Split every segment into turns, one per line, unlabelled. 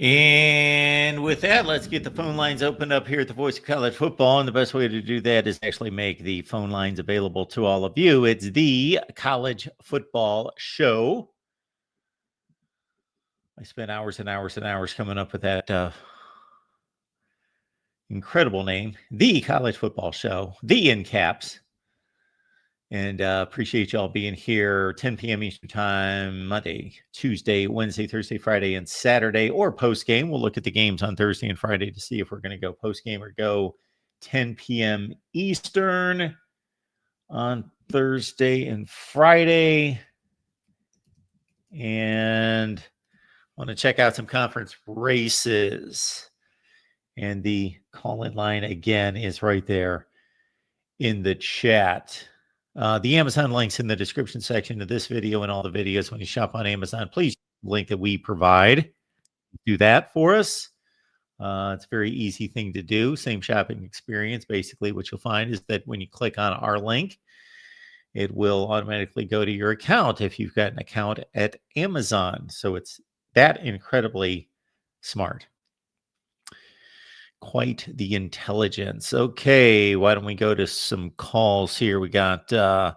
And with that, let's get the phone lines opened up here at the Voice of College Football. And the best way to do that is actually make the phone lines available to all of you. It's the College Football Show. I spent hours and hours and hours coming up with that incredible name, the College Football Show, the in caps. And appreciate y'all being here 10 p.m. Eastern Time, Monday, Tuesday, Wednesday, Thursday, Friday, and Saturday, or post-game. We'll look at the games on Thursday and Friday to see if we're going to go post-game or go 10 p.m. Eastern on Thursday and Friday. And want to check out some conference races. And the call-in line, again, is right there in the chat. The Amazon link's in the description section of this video and all the videos. When you shop on Amazon, please link that we provide. Do that for us. It's a very easy thing to do. Same shopping experience. Basically, what you'll find is that when you click on our link, it will automatically go to your account if you've got an account at Amazon. So it's that incredibly smart. Quite the intelligence. Okay, why don't we go to some calls here? We got our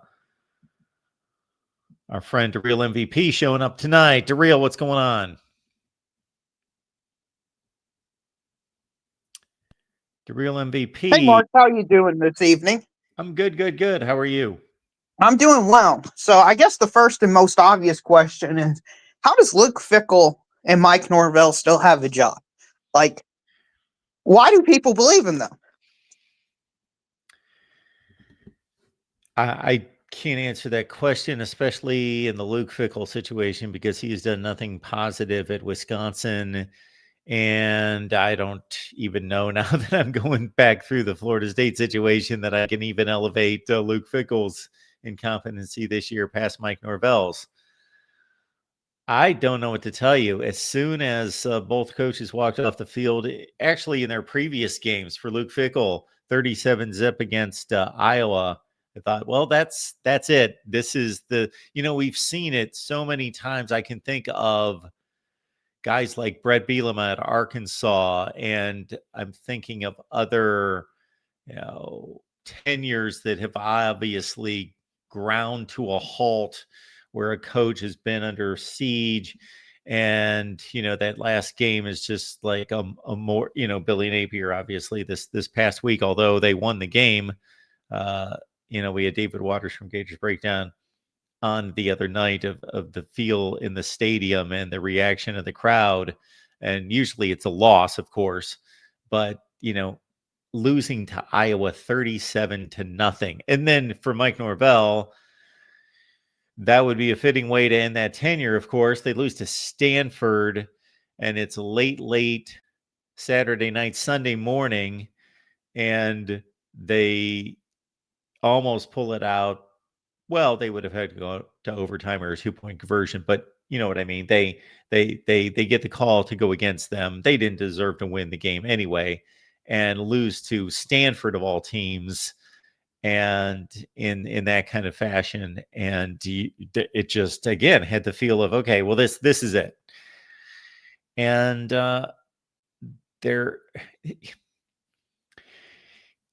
friend DeReal MVP showing up tonight. DeReal, what's going on? DeReal MVP.
Hey, Mark, how are you doing this evening?
I'm good, good, good. How are you?
I'm doing well. So I guess the first and most obvious question is, how does Luke Fickell and Mike Norvell still have a job? Like, why do people believe in them?
I can't answer that question, especially in the Luke Fickell situation, because he has done nothing positive at Wisconsin. And I don't even know now that I'm going back through the Florida State situation that I can even elevate Luke Fickell's incompetency this year past Mike Norvell's. I don't know what to tell you. As soon as both coaches walked off the field, actually in their previous games for Luke Fickell, 37-zip against Iowa, I thought, well, that's it. This is we've seen it so many times. I can think of guys like Brett Bielema at Arkansas, and I'm thinking of other, tenures that have obviously ground to a halt where a coach has been under siege. And, that last game is just like a more, Billy Napier, obviously this past week, although they won the game, we had David Waters from Gators Breakdown on the other night of the feel in the stadium and the reaction of the crowd. And usually it's a loss, of course, but, losing to Iowa 37-0. And then for Mike Norvell, that would be a fitting way to end that tenure. Of course, they lose to Stanford, and it's late Saturday night, Sunday morning, and they almost pull it out. Well, they would have had to go to overtime or a 2-point conversion, but you know what I mean. They get the call to go against them. They didn't deserve to win the game anyway, and lose to Stanford of all teams, and in that kind of fashion. And it just again had the feel of, okay, well this is it. And there,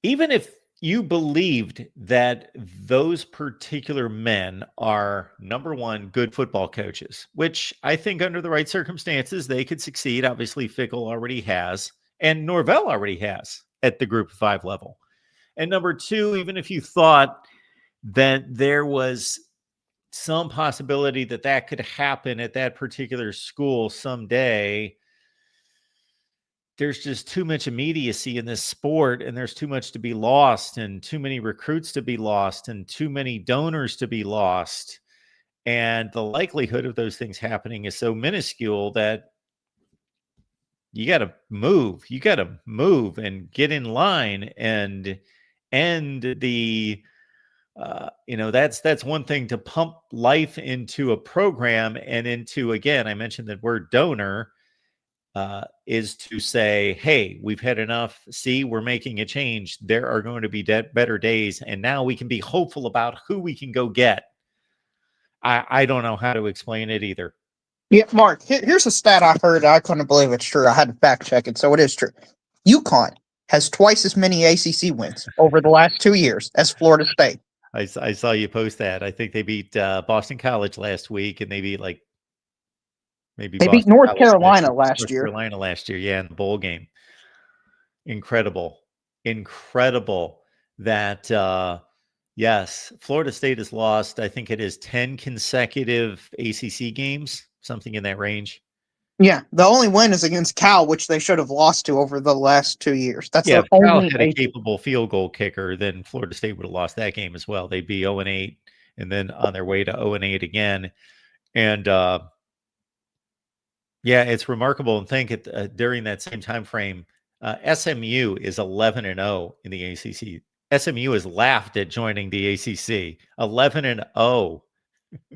even if you believed that those particular men are, number one, good football coaches, which I think under the right circumstances, they could succeed. Obviously, Fickell already has, and Norvell already has at the Group of 5 level. And number two, even if you thought that there was some possibility that could happen at that particular school someday, there's just too much immediacy in this sport, and there's too much to be lost, and too many recruits to be lost, and too many donors to be lost. And the likelihood of those things happening is so minuscule that you got to move. You got to move and get in line and end the, that's one thing to pump life into a program and into, again, I mentioned that word donor, is to say, hey, we've had enough. See, we're making a change. There are going to be better days. And now we can be hopeful about who we can go get. I don't know how to explain it either.
Yeah, Mark, here's a stat I heard. I couldn't believe it's true. I had to fact check it, so it is true. UConn has twice as many ACC wins over the last 2 years as Florida State.
I saw you post that. I think they beat Boston College last week, and they beat like maybe
They beat
Boston
North
College
Carolina last
North
year.
Carolina last year. Yeah, in the bowl game. Incredible, incredible that yes, Florida State has lost. I think it is 10 consecutive ACC games, something in that range.
Yeah, the only win is against Cal, which they should have lost to over the last 2 years. That's
Yeah,
their
if Cal
only
had a capable field goal kicker, then Florida State would have lost that game as well. They'd be 0-8 and then on their way to 0-8 again. And yeah, it's remarkable. And think it during that same time frame, SMU is 11-0 in the ACC. SMU has laughed at joining the ACC. 11-0.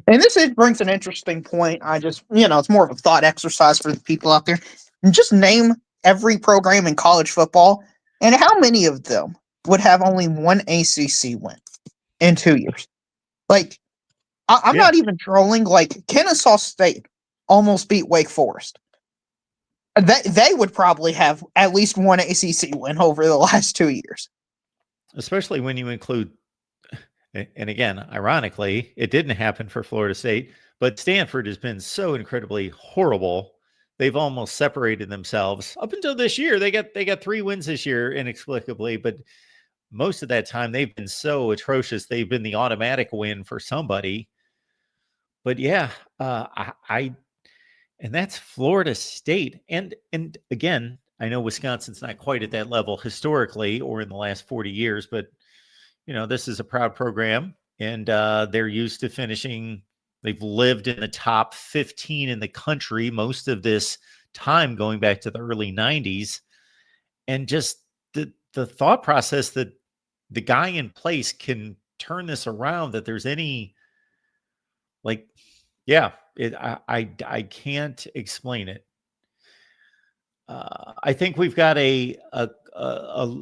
And this brings an interesting point. I just, it's more of a thought exercise for the people out there. Just name every program in college football, and how many of them would have only one ACC win in 2 years? Like, I'm
Yeah,
not even trolling. Like, Kennesaw State almost beat Wake Forest. They would probably have at least one ACC win over the last 2 years.
especially when you include, and again, ironically, it didn't happen for Florida State, but Stanford has been so incredibly horrible. They've almost separated themselves up until this year. They got 3 wins this year inexplicably, but most of that time they've been so atrocious. They've been the automatic win for somebody. But yeah, I and that's Florida State. And again, I know Wisconsin's not quite at that level historically or in the last 40 years, but this is a proud program, and they're used to finishing. They've lived in the top 15 in the country most of this time, going back to the early 90s. And just the thought process that the guy in place can turn this around, that there's any, like, yeah, I can't explain it. I think we've got a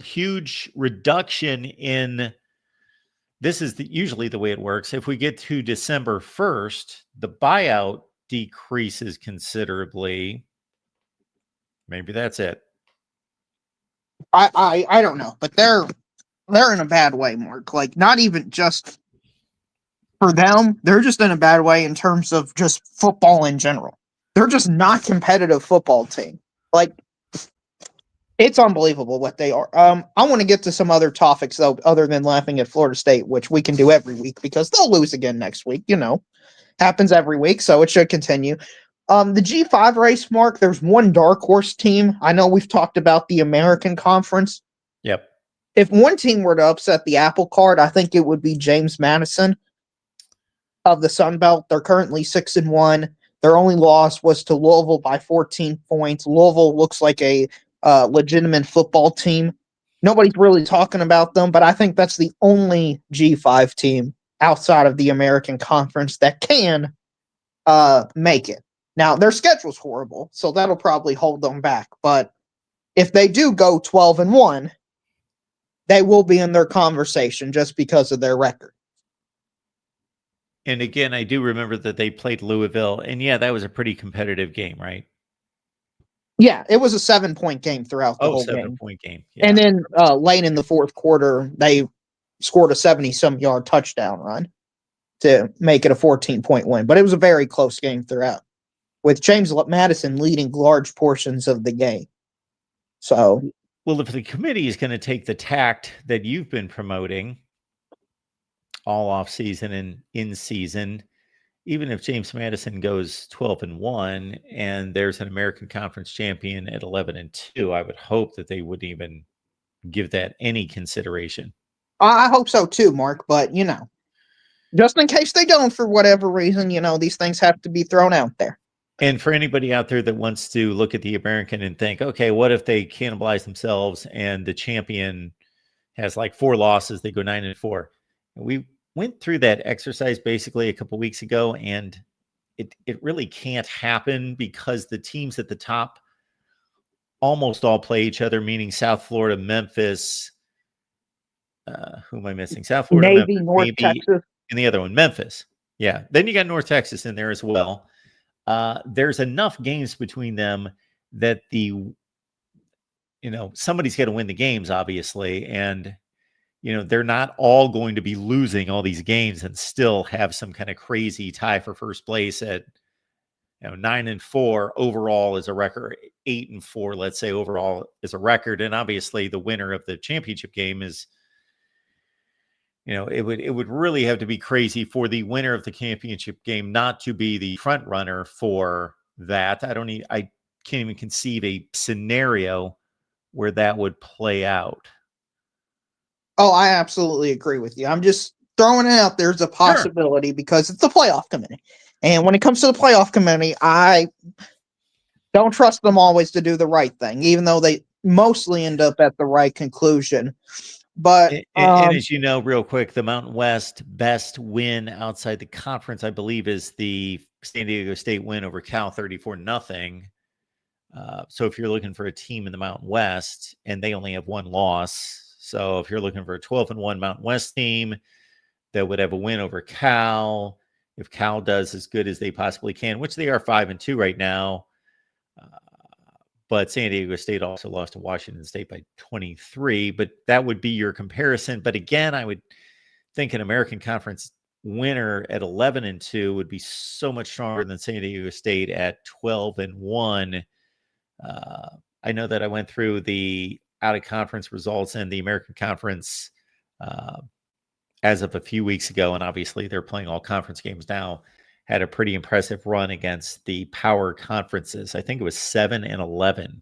huge reduction in. This is usually the way it works. If we get to December 1st, the buyout decreases considerably. Maybe that's it.
I don't know, but they're in a bad way, Mark. Like, not even just for them, they're just in a bad way in terms of just football in general. They're just not competitive football team. Like, it's unbelievable what they are. I want to get to some other topics though, other than laughing at Florida State, which we can do every week because they'll lose again next week. Happens every week, so it should continue. The G5 race, Mark. There's one dark horse team. I know we've talked about the American Conference.
Yep.
If one team were to upset the apple cart, I think it would be James Madison of the Sun Belt. They're currently 6-1. Their only loss was to Louisville by 14 points. Louisville looks like a legitimate football team. Nobody's really talking about them, but I think that's the only G5 team outside of the American Conference that can make it. Now, their schedule's horrible, so that'll probably hold them back. But if they do go 12-1, they will be in their conversation just because of their record.
And again, I do remember that they played Louisville, and yeah, that was a pretty competitive game, right?
Yeah, it was a 7-point game throughout the whole
7-point
game.
game. Yeah.
And then late in the fourth quarter, they scored a 70-some yard touchdown run to make it a 14-point win. But it was a very close game throughout, with James Madison leading large portions of the game. So,
well, if the committee is going to take the tact that you've been promoting all off season and in season, even if James Madison goes 12-1 and there's an American Conference champion at 11-2, I would hope that they wouldn't even give that any consideration.
I hope so too, Mark. But, just in case they don't for whatever reason, these things have to be thrown out there.
And for anybody out there that wants to look at the American and think, okay, what if they cannibalize themselves and the champion has like 4 losses, they go 9-4. We went through that exercise basically a couple weeks ago, and it really can't happen because the teams at the top almost all play each other, meaning South Florida, Memphis. Who am I missing? South Florida,
Navy,
Memphis,
North
maybe,
Texas.
and the other one, Memphis. Yeah. Then you got North Texas in there as well. there's enough games between them that somebody's got to win the games, obviously. And, they're not all going to be losing all these games and still have some kind of crazy tie for first place at, 9-4 overall is a record, 8-4, let's say overall is a record. And obviously the winner of the championship game is, it would really have to be crazy for the winner of the championship game not to be the front runner for that. I can't even conceive a scenario where that would play out.
Oh, I absolutely agree with you. I'm just throwing it out there as a possibility because it's the playoff committee. And when it comes to the playoff committee, I don't trust them always to do the right thing, even though they mostly end up at the right conclusion. But
and as you know, real quick, the Mountain West best win outside the conference, I believe, is the San Diego State win over Cal 34-0. So if you're looking for a team in the Mountain West, and they only have one loss, so if you're looking for a 12-1 Mountain West team that would have a win over Cal, if Cal does as good as they possibly can, which they are 5-2 right now. But San Diego State also lost to Washington State by 23. But that would be your comparison. But again, I would think an American Conference winner at 11-2 would be so much stronger than San Diego State at 12-1. I know that I went through the out-of-conference results and the American Conference as of a few weeks ago, and obviously they're playing all conference games now. Had a pretty impressive run against the power conferences. I think it was 7-11.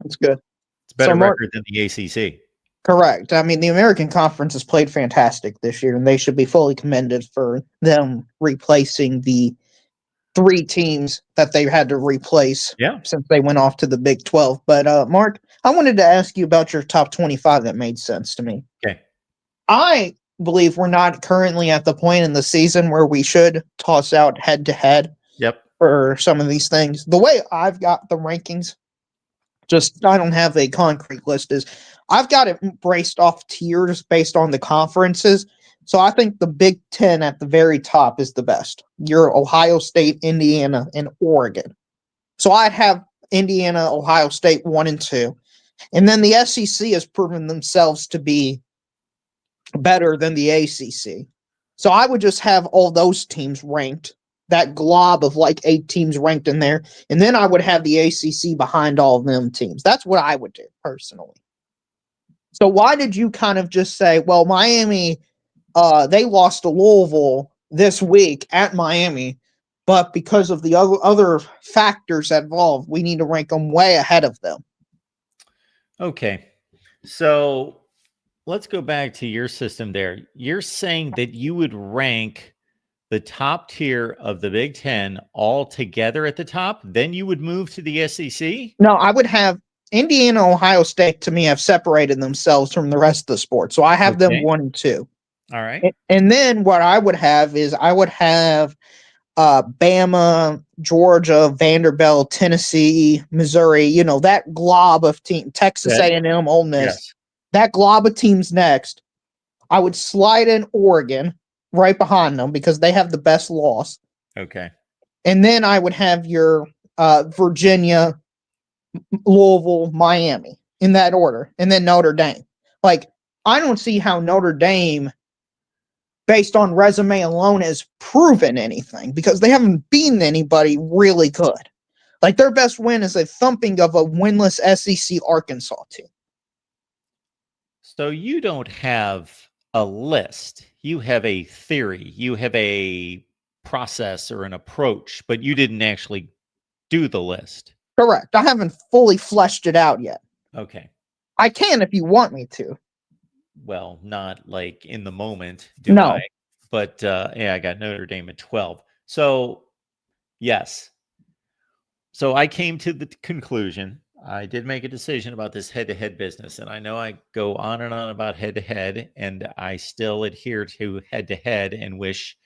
That's good.
It's a better record than the ACC.
Correct. I mean, the American Conference has played fantastic this year, and they should be fully commended for them replacing the 3 teams that they had to replace since they went off to the Big 12. But, Mark, I wanted to ask you about your top 25 that made sense to me.
Okay.
I believe we're not currently at the point in the season where we should toss out head-to-head for some of these things. The way I've got the rankings, I don't have a concrete list, is I've got it braced off tiers based on the conferences. So I think the Big Ten at the very top is the best. Your Ohio State, Indiana, and Oregon. So I'd have Indiana, Ohio State 1 and 2. And then the SEC has proven themselves to be better than the ACC. So I would just have all those teams ranked, that glob of like 8 teams ranked in there. And then I would have the ACC behind all of them teams. That's what I would do personally. So why did you kind of just say, well, Miami, they lost to Louisville this week at Miami, but because of the other factors involved, we need to rank them way ahead of them?
Okay. So let's go back to your system there. You're saying that you would rank the top tier of the Big Ten all together at the top, then you would move to the SEC?
No, I would have Indiana, Ohio State, to me, have separated themselves from the rest of the sport. So I have them 1 and 2.
All right.
And then what I would have is I would have Bama, Georgia, Vanderbilt, Tennessee, Missouri, that glob of teams, Texas A&M, Ole Miss, that glob of teams next. I would slide in Oregon right behind them because they have the best loss.
Okay.
And then I would have your Virginia, Louisville, Miami in that order, and then Notre Dame. Like, I don't see how Notre Dame, based on resume alone, has proven anything because they haven't beaten anybody really good. Like, their best win is a thumping of a winless SEC Arkansas team.
So you don't have a list. You have a theory. You have a process or an approach, but you didn't actually do the list.
Correct. I haven't fully fleshed it out yet.
Okay.
I can if you want me to.
Well, not like in the moment,
No.
I? But I got Notre Dame at 12. So, yes. So I came to the conclusion. I did make a decision about this head-to-head business, and I know I go on and on about head-to-head, and I still adhere to head-to-head and wish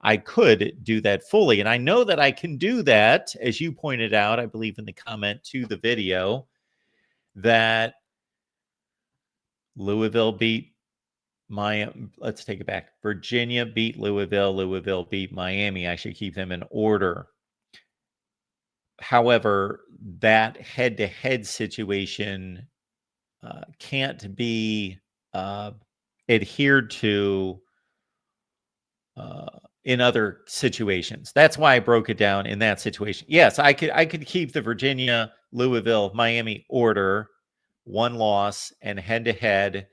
I could do that fully. And I know that I can do that, as you pointed out, I believe in the comment to the video, that Louisville beat let's take it back. Virginia beat Louisville. Louisville beat Miami. I should keep them in order. However, that head-to-head situation can't be adhered to in other situations. That's why I broke it down in that situation. Yes, I could keep the Virginia, Louisville, Miami order, one loss and head-to-head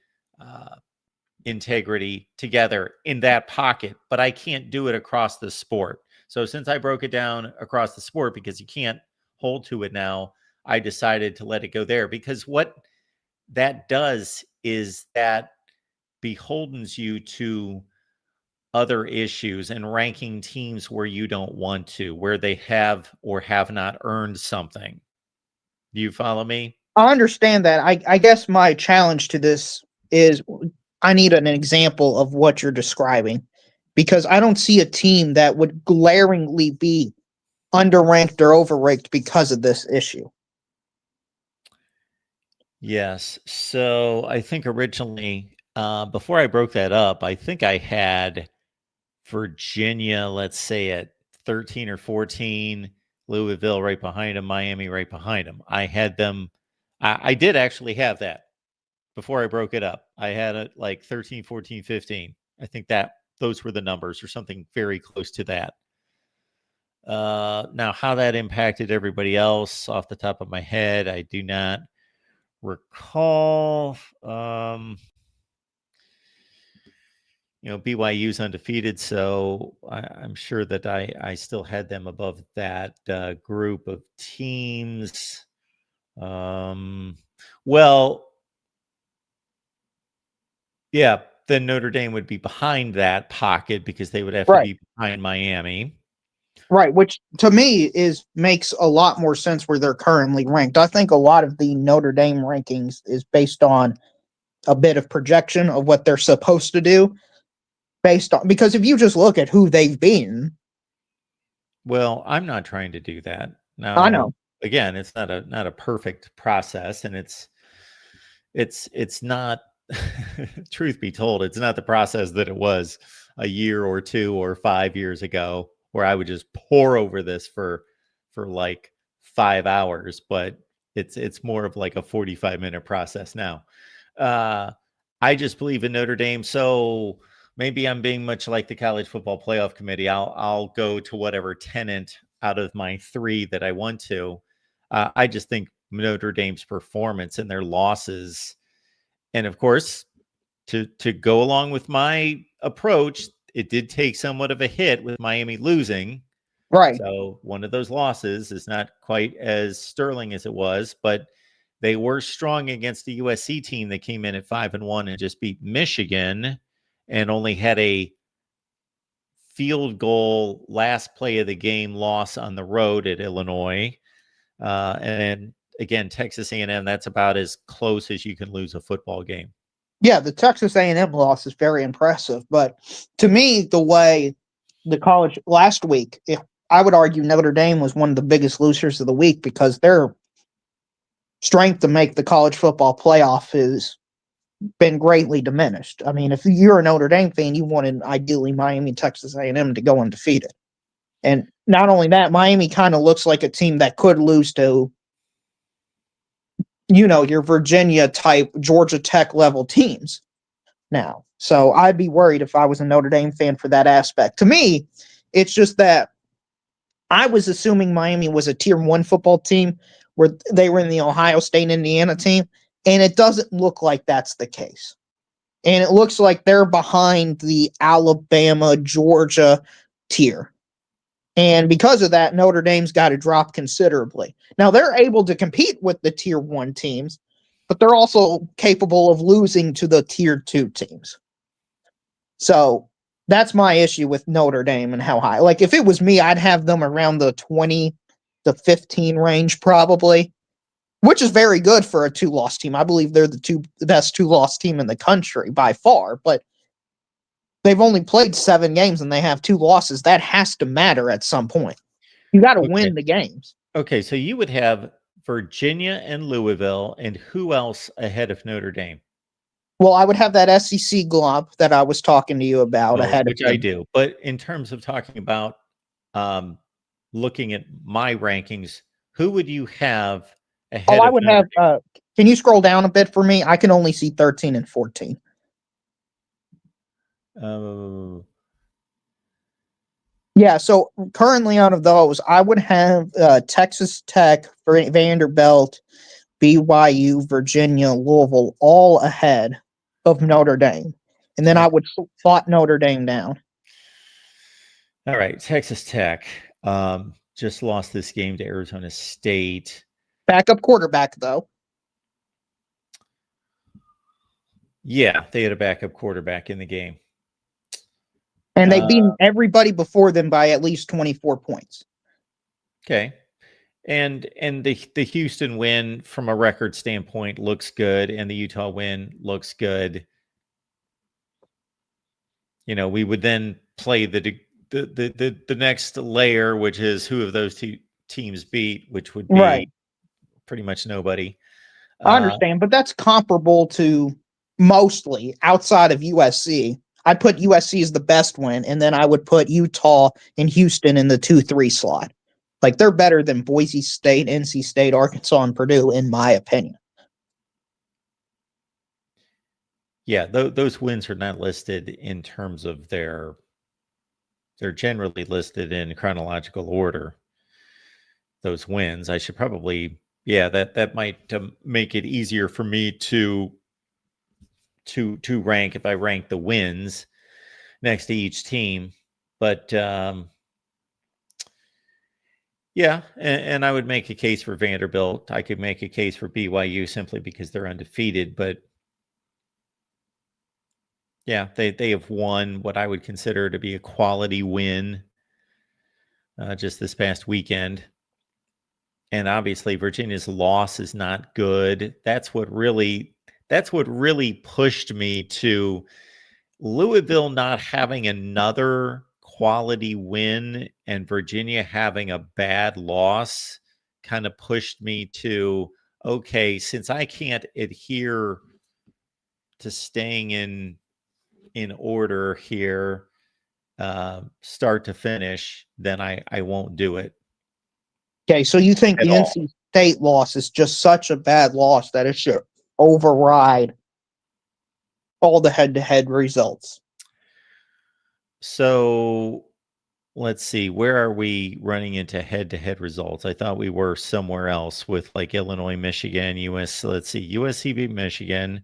integrity together in that pocket, but I can't do it across the sport. So since I broke it down across the sport, because you can't hold to it now, I decided to let it go there, because what that does is that beholdens you to other issues and ranking teams where you don't want to, where they have or have not earned something. Do you follow me?
I understand that. I guess my challenge to this is I need an example of what you're describing, because I don't see a team that would glaringly be underranked or overranked because of this issue.
Yes. So I think originally, before I broke that up, I think I had Virginia, let's say at 13 or 14, Louisville right behind them, Miami right behind them. I had them, I did actually have that before I broke it up. I had it like 13, 14, 15. I think that those were the numbers or something very close to that. Now, how that impacted everybody else off the top of my head, I do not recall. BYU's undefeated, so I'm sure that I still had them above that group of teams. Well, yeah, then Notre Dame would be behind that pocket because they would have to
Right.
be behind Miami.
Right, which to me makes a lot more sense where they're currently ranked. I think a lot of the Notre Dame rankings is based on a bit of projection of what they're supposed to do, based on, because if you just look at who they've been.
Well, I'm not trying to do that.
I
Now,
know.
again, it's not a perfect process, and it's not truth be told, it's not the process that it was a year or 2 or 5 years ago, where I would just pour over this for like 5 hours, but it's more of like a 45-minute process now. I just believe in Notre Dame, so maybe I'm being much like the college football playoff committee. I'll go to whatever tenant out of my 3 that I want to. I just think Notre Dame's performance and their losses, and of course, to go along with my approach, it did take somewhat of a hit with Miami losing.
Right.
So one of those losses is not quite as sterling as it was, but they were strong against the USC team that came in at 5-1 and just beat Michigan, and only had a field goal last play of the game loss on the road at Illinois. And again, Texas A&M, that's about as close as you can lose a football game.
Yeah, the Texas A&M loss is very impressive, but to me, the way the college last week, I would argue Notre Dame was one of the biggest losers of the week, because their strength to make the college football playoff has been greatly diminished. I mean, if you're a Notre Dame fan, you wanted ideally Miami, Texas A&M to go undefeated. And not only that, Miami kind of looks like a team that could lose to, your Virginia type, Georgia Tech level teams now. So I'd be worried if I was a Notre Dame fan for that aspect. To me, it's just that I was assuming Miami was a tier 1 football team where they were in the Ohio State, Indiana team, and it doesn't look like that's the case. And it looks like they're behind the Alabama, Georgia tier. And because of that, Notre Dame's got to drop considerably. Now, they're able to compete with the tier 1 teams, but they're also capable of losing to the tier 2 teams. So that's my issue with Notre Dame and how high. Like, if it was me, I'd have them around the 20 to 15 range probably, which is very good for a 2-loss team. I believe they're the best 2-loss team in the country by far, but they've only played 7 games and they have 2 losses. That has to matter at some point. You got to win the games.
Okay, so you would have Virginia and Louisville, and who else ahead of Notre Dame?
Well, I would have that SEC glomp that I was talking to you about ahead of
which I
him.
do. But in terms of talking about looking at my rankings, who would you have
Oh,
ahead
I
of
would
Notre
have. Can you scroll down a bit for me? I can only see 13 and 14.
Dame?
Yeah, so currently out of those, I would have Texas Tech, Vanderbilt, BYU, Virginia, Louisville, all ahead of Notre Dame. And then I would plot Notre Dame down.
All right, Texas Tech just lost this game to Arizona State.
Backup quarterback, though.
Yeah, they had a backup quarterback in the game.
And they beat everybody before them by at least 24 points.
Okay. And the Houston win from a record standpoint looks good, and the Utah win looks good. You know, we would then play the next layer, which is who of those two teams beat, which would be pretty much nobody.
I understand, but that's comparable to mostly outside of USC. I'd put USC as the best win, and then I would put Utah and Houston in the 2-3 slot. Like, they're better than Boise State, NC State, Arkansas, and Purdue, in my opinion.
Yeah, those wins are not listed in terms of they're generally listed in chronological order. Those wins, I should probably, that might make it easier for me to rank if I rank the wins next to each team. But yeah, and I would make a case for Vanderbilt. I could make a case for BYU simply because they're undefeated, but yeah, they have won what I would consider to be a quality win just this past weekend. And obviously Virginia's loss is not good. That's what really pushed me to Louisville not having another quality win and Virginia having a bad loss kind of pushed me to, okay, since I can't adhere to staying in order here, start to finish, then I won't do it.
Okay, so you think the NC State loss is just such a bad loss that it should override all the head-to-head results?
So let's see, where are we running into head-to-head results? I thought we were somewhere else with like Illinois, Michigan, let's see, USC beat Michigan,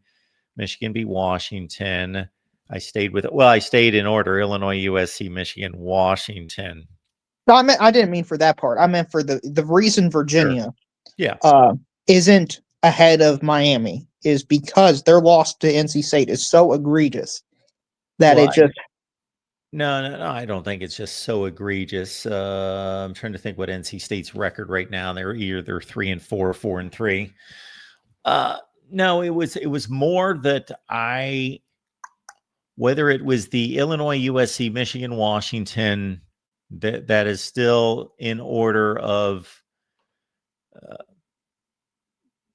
Michigan beat Washington. I stayed in order: Illinois, USC, Michigan, Washington.
No, I didn't mean for that part. I meant for the reason Virginia isn't ahead of Miami is because their loss to NC State is so egregious that it just...
No, I don't think it's just so egregious. I'm trying to think what NC State's record right now. They're either 3-4, 4-3. No, it was more that whether it was the Illinois, USC, Michigan, Washington, that is still in order of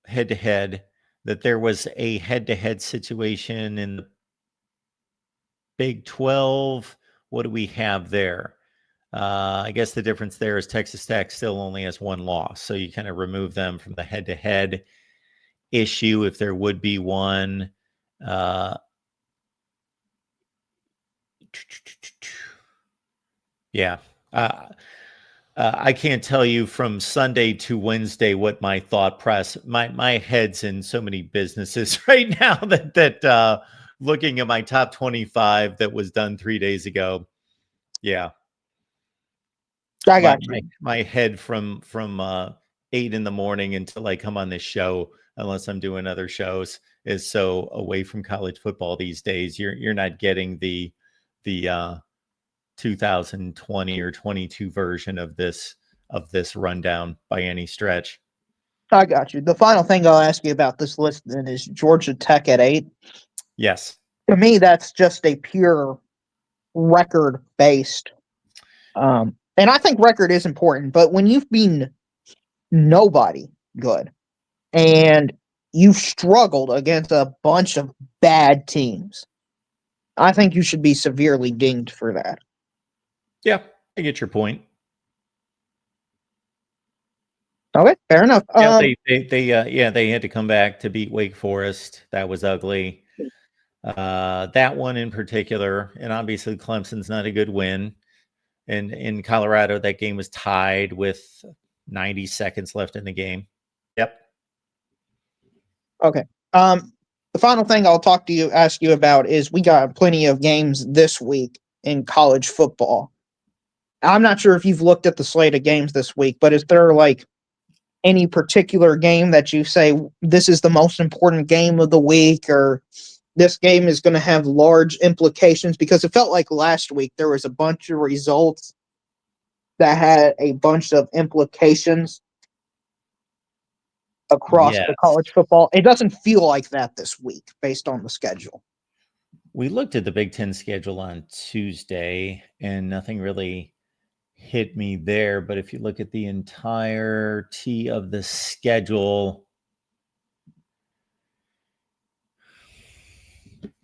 head-to-head, that there was a head-to-head situation in the Big 12. What do we have there? I guess the difference there is Texas Tech still only has one loss. So you kind of remove them from the head-to-head issue if there would be one. Yeah. I can't tell you from Sunday to Wednesday what my thought process. My head's in so many businesses right now that looking at my top 25 that was done 3 days ago. Yeah.
I got you.
My head from 8 in the morning until I come on this show, unless I'm doing other shows, is so away from college football these days. You're not getting the 2020 or 22 version of this rundown by any stretch.
I got you. The final thing I'll ask you about this list then is Georgia Tech at 8.
Yes.
To me, that's just a pure record based. And I think record is important, but when you've been nobody good and you've struggled against a bunch of bad teams. I think you should be severely dinged for that.
Yeah, I get your point.
Okay, fair enough.
Yeah, they had to come back to beat Wake Forest. That was ugly. That one in particular, and obviously Clemson's not a good win. And in Colorado, that game was tied with 90 seconds left in the game. Yep.
Okay. The final thing I'll ask you about is we got plenty of games this week in college football. I'm not sure if you've looked at the slate of games this week, but is there like any particular game that you say this is the most important game of the week, or this game is going to have large implications? Because it felt like last week there was a bunch of results that had a bunch of implications across the
Yes.
college football. It doesn't feel like that this week based on the schedule.
We looked at the Big Ten schedule on Tuesday, and nothing really hit me there. But if you look at the entirety of the schedule,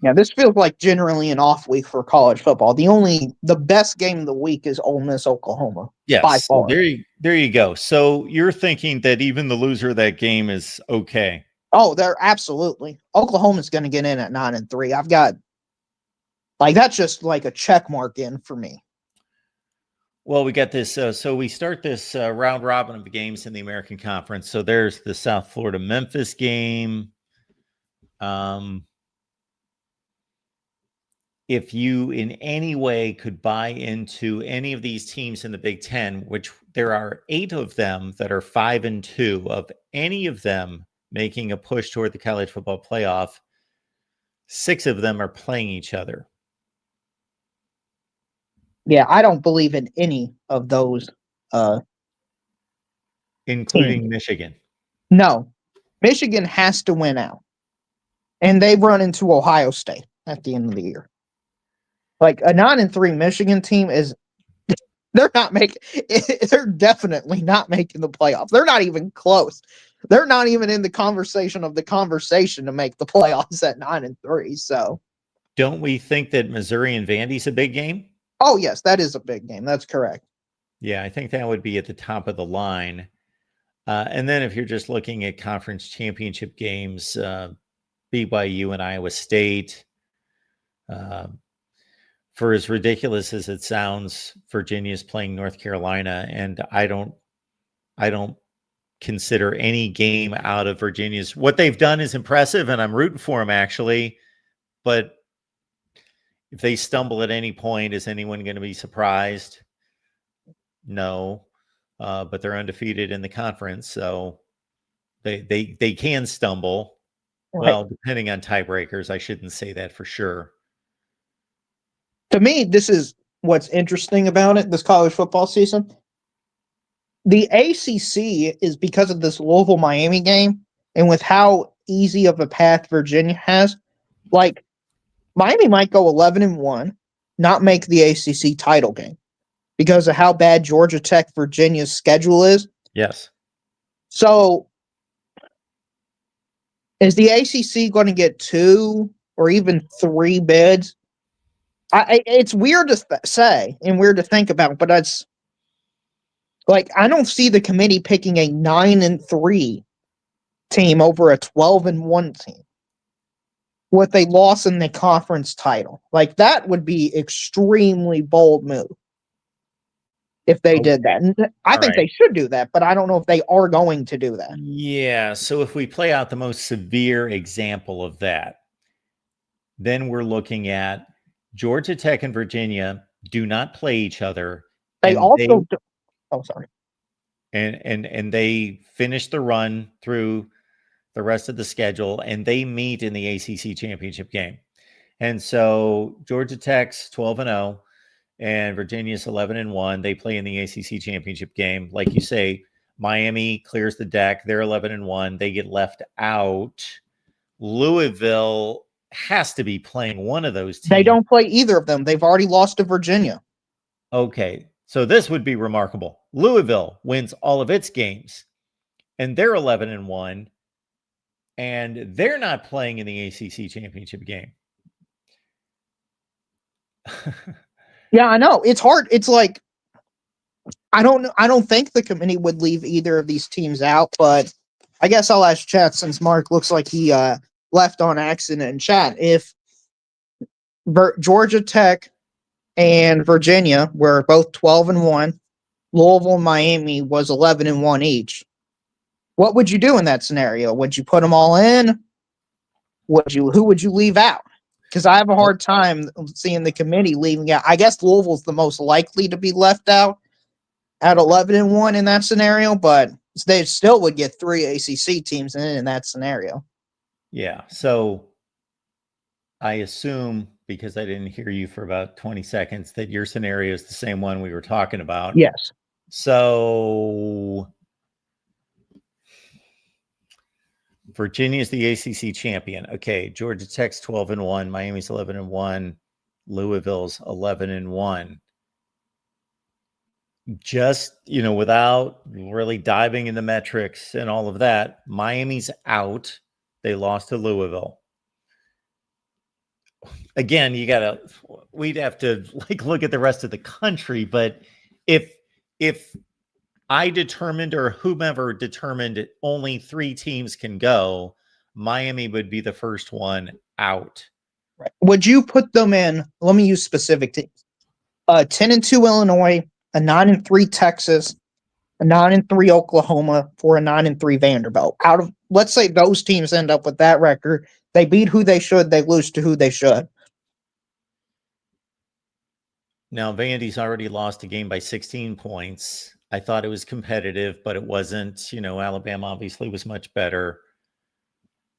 Yeah, this feels like generally an off week for college football. The best game of the week is Ole Miss Oklahoma. By
yes,
far.
there you go. So you're thinking that even the loser of that game is okay.
Oh, they're absolutely. Oklahoma's going to get in at 9-3. I've got that's just like a check mark in for me.
Well, we got this. So we start this round robin of the games in the American Conference. So there's the South Florida Memphis game. If you in any way could buy into any of these teams in the Big Ten, which there are 8 of them that are 5-2, of any of them making a push toward the college football playoff, 6 of them are playing each other.
Yeah, I don't believe in any of those.
Including
teams.
Michigan.
No, Michigan has to win out. And they run into Ohio State at the end of the year. Like a 9-3 Michigan team they're definitely not making the playoffs. They're not even close. They're not even in the conversation to make the playoffs at 9-3. So
don't we think that Missouri and Vandy's a big game?
Oh, yes, that is a big game. That's correct.
Yeah, I think that would be at the top of the line. And then if you're just looking at conference championship games, BYU and Iowa State, for as ridiculous as it sounds, Virginia's playing North Carolina, and I don't consider any game out of Virginia's. What they've done is impressive, and I'm rooting for them actually. But if they stumble at any point, is anyone going to be surprised? No. But they're undefeated in the conference, so they can stumble.
Right.
Well, depending on tiebreakers, I shouldn't say that for sure.
To me, this is what's interesting about it, this college football season. The ACC is because of this Louisville-Miami game, and with how easy of a path Virginia has, like Miami might go 11-1, not make the ACC title game because of how bad Georgia Tech Virginia's schedule is.
Yes.
So is the ACC going to get 2 or even 3 bids? It's weird to say and weird to think about, but that's like I don't see the committee picking a 9-3 team over a 12-1 team with a loss in the conference title. Like that would be extremely bold move if they did that. And I think they should do that, but I don't know if they are going to do that.
Yeah. So if we play out the most severe example of that, then we're looking at Georgia Tech and Virginia do not play each other.
They also sorry.
And they finish the run through the rest of the schedule, and they meet in the ACC championship game. And so Georgia Tech's 12-0 and Virginia's 11-1. They play in the ACC championship game. Like you say, Miami clears the deck. They're 11-1. They get left out. Louisville has to be playing one of those teams.
They don't play either of them. They've already lost to Virginia.
Okay. So this would be remarkable. Louisville wins all of its games, and they're 11-1. and they're not playing in the ACC championship game.
Yeah, I know. It's hard. It's like I don't think the committee would leave either of these teams out, but I guess I'll ask Chat since Mark looks like he left on accident in chat. If Georgia Tech and Virginia were both 12-1, Louisville and Miami was 11-1 each. What would you do in that scenario? Would you put them all in? Who would you leave out? Because I have a hard time seeing the committee leaving out. I guess Louisville's the most likely to be left out at 11-1 in that scenario, but they still would get 3 ACC teams in that scenario.
Yeah. So I assume, because I didn't hear you for about 20 seconds, that your scenario is the same one we were talking about.
Yes.
So Virginia's the ACC champion. Okay. Georgia Tech's 12-1. Miami's 11-1. Louisville's 11-1. Just, without really diving into metrics and all of that, Miami's out. They lost to Louisville. Again, we'd have to look at the rest of the country, but if I determined, or whomever determined, only 3 teams can go, Miami would be the first one out.
Right. Would you put them in, let me use specific teams, 10-2 Illinois, a 9-3 Texas, a 9-3 Oklahoma, for a 9-3 Vanderbilt? Out of, let's say those teams end up with that record, they beat who they should, they lose to who they should.
Now, Vandy's already lost a game by 16 points. I thought it was competitive, but it wasn't. Alabama obviously was much better.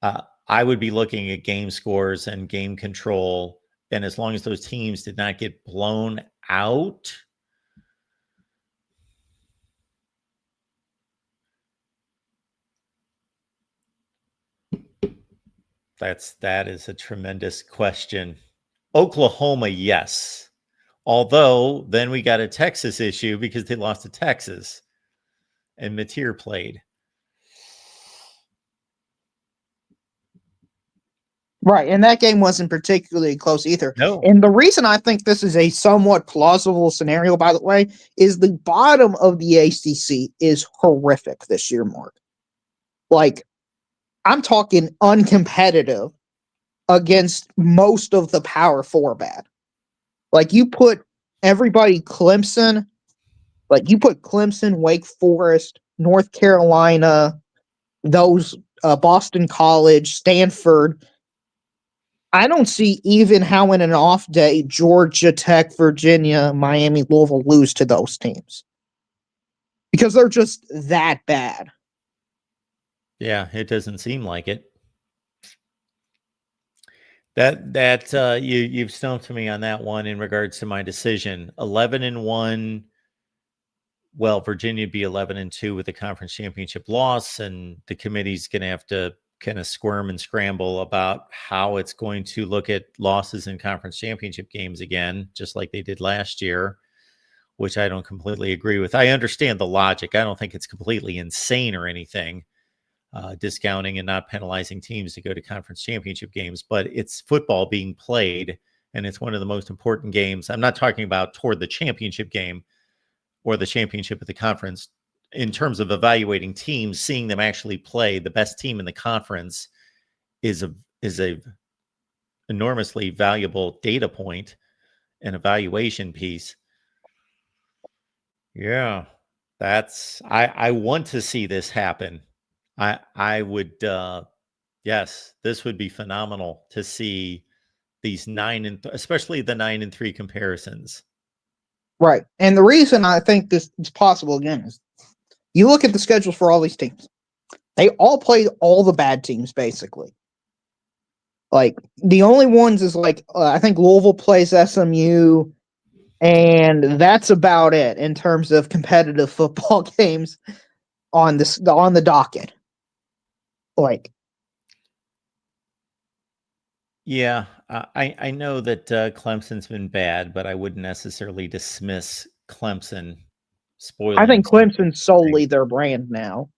I would be looking at game scores and game control, and as long as those teams did not get blown out, that is a tremendous question. Oklahoma, yes. Although then we got a Texas issue because they lost to Texas and Mateer played.
Right, and that game wasn't particularly close either.
No.
And the reason I think this is a somewhat plausible scenario, by the way, is the bottom of the ACC is horrific this year, Mark. I'm talking uncompetitive against most of the Power 4 bad. You put everybody Clemson, Wake Forest, North Carolina, those Boston College, Stanford. I don't see even how in an off day Georgia Tech, Virginia, Miami, Louisville lose to those teams. Because they're just that bad.
Yeah, it doesn't seem like it. That you've stumped me on that one in regards to my decision. 11-1. Well, Virginia would be 11-2 with the conference championship loss, and the committee's going to have to kind of squirm and scramble about how it's going to look at losses in conference championship games again, just like they did last year, which I don't completely agree with. I understand the logic. I don't think it's completely insane or anything. Discounting and not penalizing teams to go to conference championship games, but it's football being played, and it's one of the most important games. I'm not talking about toward the championship game or the championship of the conference. In terms of evaluating teams, seeing them actually play, the best team in the conference is a enormously valuable data point and evaluation piece. Yeah, I want to see this happen. I would, yes, this would be phenomenal to see these especially the 9-3 comparisons.
Right. And the reason I think this is possible again is you look at the schedules for all these teams. They all played all the bad teams, basically. The only ones is I think Louisville plays SMU, and that's about it in terms of competitive football games on the docket.
Yeah, I know that Clemson's been bad, but I wouldn't necessarily dismiss Clemson spoiling.
I think Clemson's solely their brand now.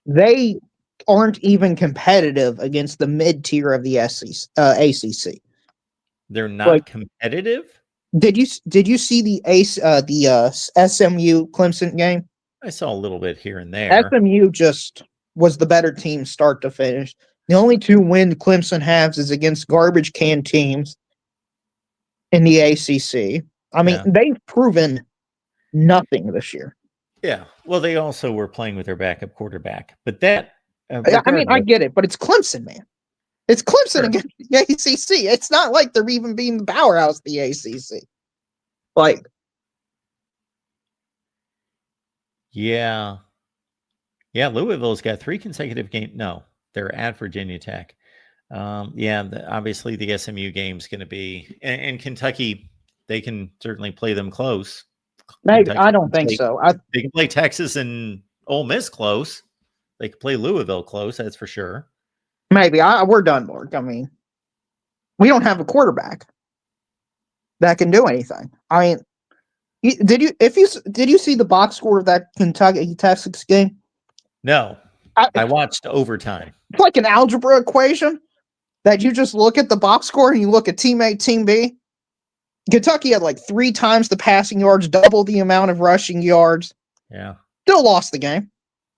They aren't even competitive against the mid tier of the ACC.
They're not
Like,
competitive.
did you see the SMU Clemson game?
I saw a little bit here and there.
SMU just was the better team start to finish. The only two wins Clemson has is against garbage can teams in the ACC. I mean,
Yeah.
they've proven nothing this year.
Yeah. Well, they also were playing with their backup quarterback, but that
I mean, I
regardless,
get it, but it's Clemson, man. It's Clemson
sure.
against the ACC. It's not like they're even being the powerhouse of the ACC. Like,
Yeah. Yeah. Louisville's got 3 consecutive games. No, they're at Virginia Tech. Obviously the SMU game's going to be, and Kentucky, they can certainly play them close.
maybe
Kentucky
I don't think so.
they can play Texas and Ole Miss close. They can play Louisville close, that's for sure.
Maybe we're done, Mark. I mean, we don't have a quarterback that can do anything. I mean, did you see the box score of that Kentucky Texas game?
No, I watched overtime.
It's like an algebra equation that you just look at the box score and you look at team A, team B. Kentucky had like 3 times the passing yards, double the amount of rushing yards.
Yeah.
Still lost the game.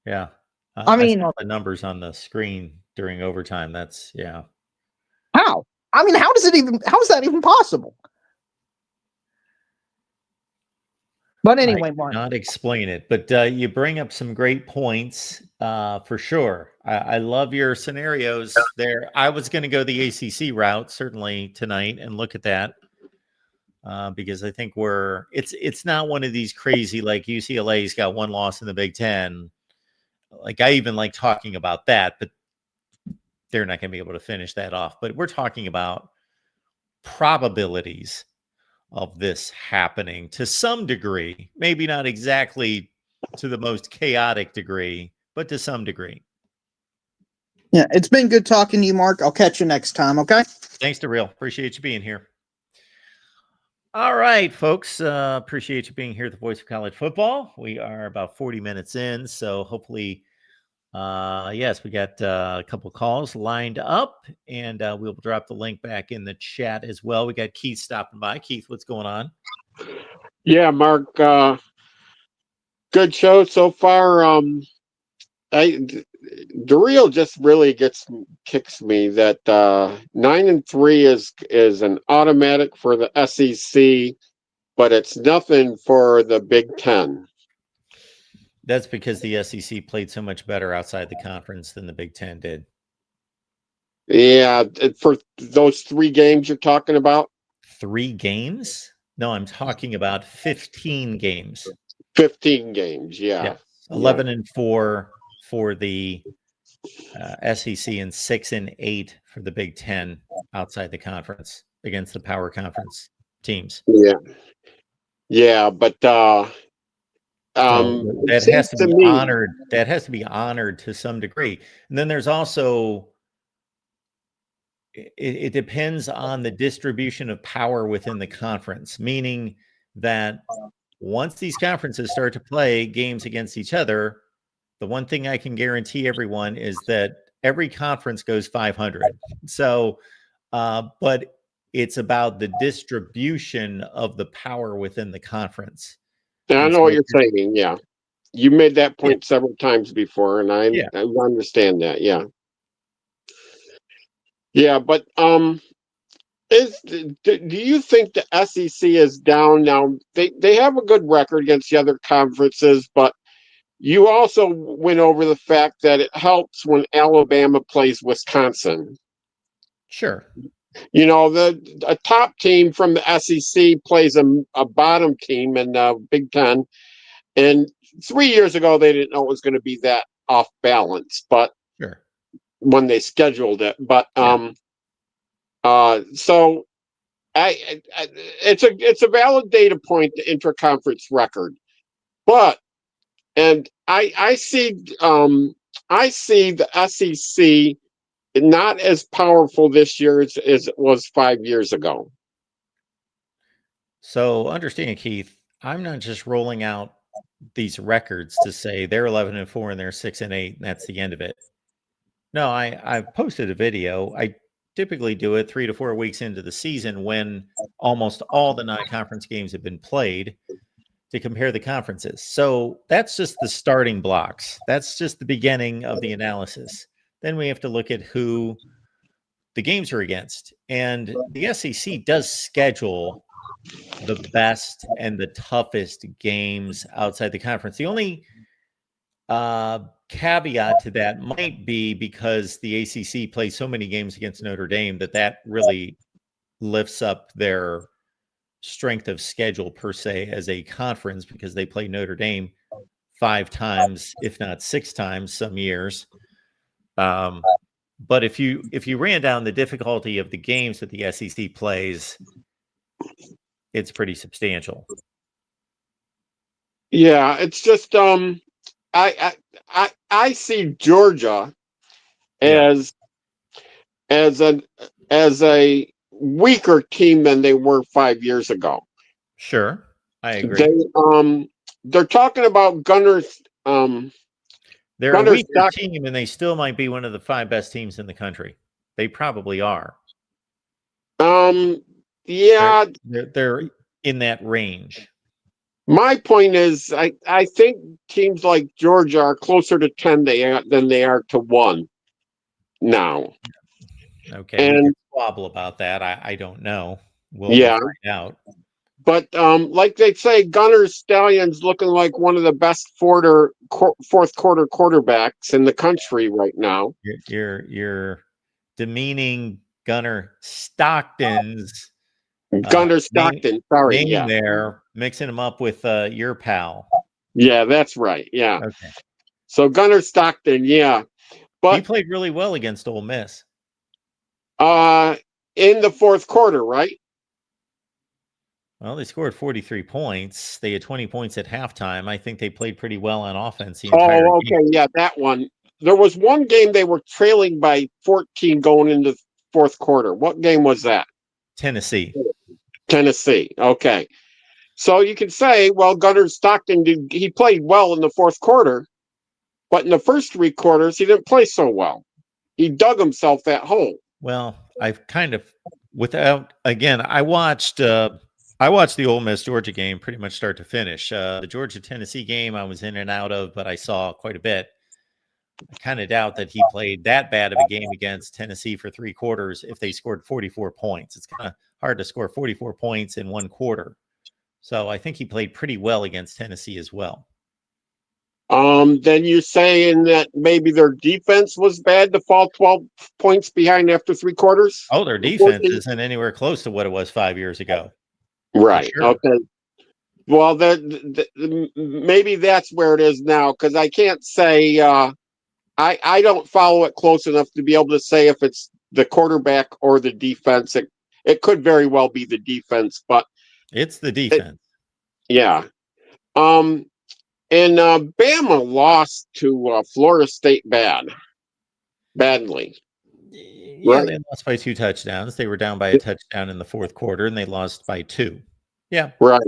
Yeah.
I mean,
saw the numbers on the screen during overtime. That's
how? I mean, how is that even possible? But anyway,
I
Mark.
cannot explain it, but you bring up some great points for sure. I love your scenarios there. I was going to go the ACC route certainly tonight and look at that because I think it's not one of these crazy like UCLA's got 1 loss in the Big Ten. Like I even like talking about that, but they're not going to be able to finish that off. But we're talking about probabilities of this happening to some degree, maybe not exactly to the most chaotic degree, but to some degree.
Yeah, it's been good talking to you, Mark. I'll catch you next time, okay?
Thanks, DeReal. Appreciate you being here. All right, folks. Appreciate you being here at the Voice of College Football. We are about 40 minutes in, so hopefully, yes, we got a couple calls lined up, and we'll drop the link back in the chat as well. We got Keith stopping by. Keith, what's going on?
Yeah, Mark, good show so far. DeReal just really kicks me that 9-3 is an automatic for the SEC, but it's nothing for the Big Ten.
That's because the SEC played so much better outside the conference than the Big Ten did.
Yeah, for those 3 games you're talking about.
3 games? No, I'm talking about 15 games.
15 games, yeah.
11-4 for the SEC and 6-8 for the Big Ten outside the conference against the power conference teams.
Yeah, but
that has to be honored. That has to be honored to some degree. And then there's also it depends on the distribution of power within the conference, meaning that once these conferences start to play games against each other, the one thing I can guarantee everyone is that every conference goes 500. So, but it's about the distribution of the power within the conference.
I know what you're saying. Yeah. You made that point several times before, and I understand that. Yeah. Yeah, but do you think the SEC is down now? They have a good record against the other conferences, but you also went over the fact that it helps when Alabama plays Wisconsin.
Sure.
You know, a top team from the SEC plays a bottom team in Big Ten, and 3 years ago they didn't know it was going to be that off balance, but
sure,
when they scheduled it, but so it's a valid data point, the interconference record, but I see the SEC not as powerful this year as it was 5 years ago.
So understand, Keith, I'm not just rolling out these records to say they're 11-4 and they're 6-8, and that's the end of it. No, I've posted a video. I typically do it 3 to 4 weeks into the season when almost all the non-conference games have been played to compare the conferences. So that's just the starting blocks. That's just the beginning of the analysis. Then we have to look at who the games are against. And the SEC does schedule the best and the toughest games outside the conference. The only caveat to that might be because the ACC plays so many games against Notre Dame that really lifts up their strength of schedule per se as a conference, because they play Notre Dame 5 times, if not 6 times, some years. But if you ran down the difficulty of the games that the SEC plays, it's pretty substantial.
Yeah, it's just I see Georgia as as a weaker team than they were 5 years ago.
Sure, I agree.
They're talking about Gunner's
They're a weaker team, and they still might be one of the 5 best teams in the country. They probably are.
Yeah,
they're in that range.
My point is, I think teams like Georgia are closer to 10 than they are to 1 now.
Okay, we can squabble about that. I don't know. We'll find out.
But like they say, Gunner's Stallions looking like one of the best fourth quarter quarterbacks in the country right now.
You're demeaning Gunner Stockton's
Stockton. Sorry,
name there, mixing him up with your pal.
Yeah, that's right. Yeah.
Okay.
So Gunner Stockton, yeah, but
he played really well against Ole Miss.
In the fourth quarter, right?
Well, they scored 43 points. They had 20 points at halftime. I think they played pretty well on offense.
Okay. Yeah, that one. There was one game they were trailing by 14 going into the fourth quarter. What game was that?
Tennessee.
Okay. So you can say, well, Gunner Stockton, he played well in the fourth quarter, but in the first 3 quarters, he didn't play so well. He dug himself that hole.
Well, I've kind of, I watched the Ole Miss Georgia game pretty much start to finish. The Georgia Tennessee game I was in and out of, but I saw quite a bit. I kind of doubt that he played that bad of a game against Tennessee for 3 quarters if they scored 44 points. It's kind of hard to score 44 points in 1 quarter. So I think he played pretty well against Tennessee as well.
Then you're saying that maybe their defense was bad to fall 12 points behind after 3 quarters?
Oh, their defense isn't anywhere close to what it was 5 years ago.
Right. Sure. Okay. Well, maybe that's where it is now, because I can't say I don't follow it close enough to be able to say if it's the quarterback or the defense. It could very well be the defense, but
it's the defense.
Yeah. And Bama lost to Florida State badly.
Yeah, right? They lost by 2 touchdowns. They were down by a touchdown in the fourth quarter, and they lost by 2. Yeah.
Right.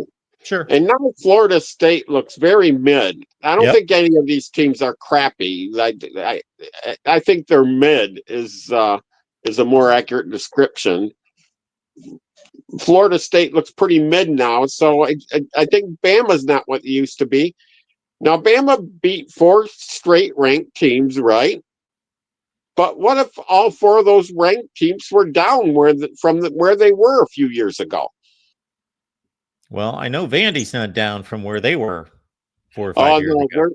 Sure.
And now Florida State looks very mid. I don't think any of these teams are crappy. I think they're mid is a more accurate description. Florida State looks pretty mid now, so I think Bama's not what it used to be. Now, Bama beat 4 straight ranked teams, right? But what if all 4 of those ranked teams were down from where they were a few years ago?
Well, I know Vandy's not down from where they were 4 or 5 years ago.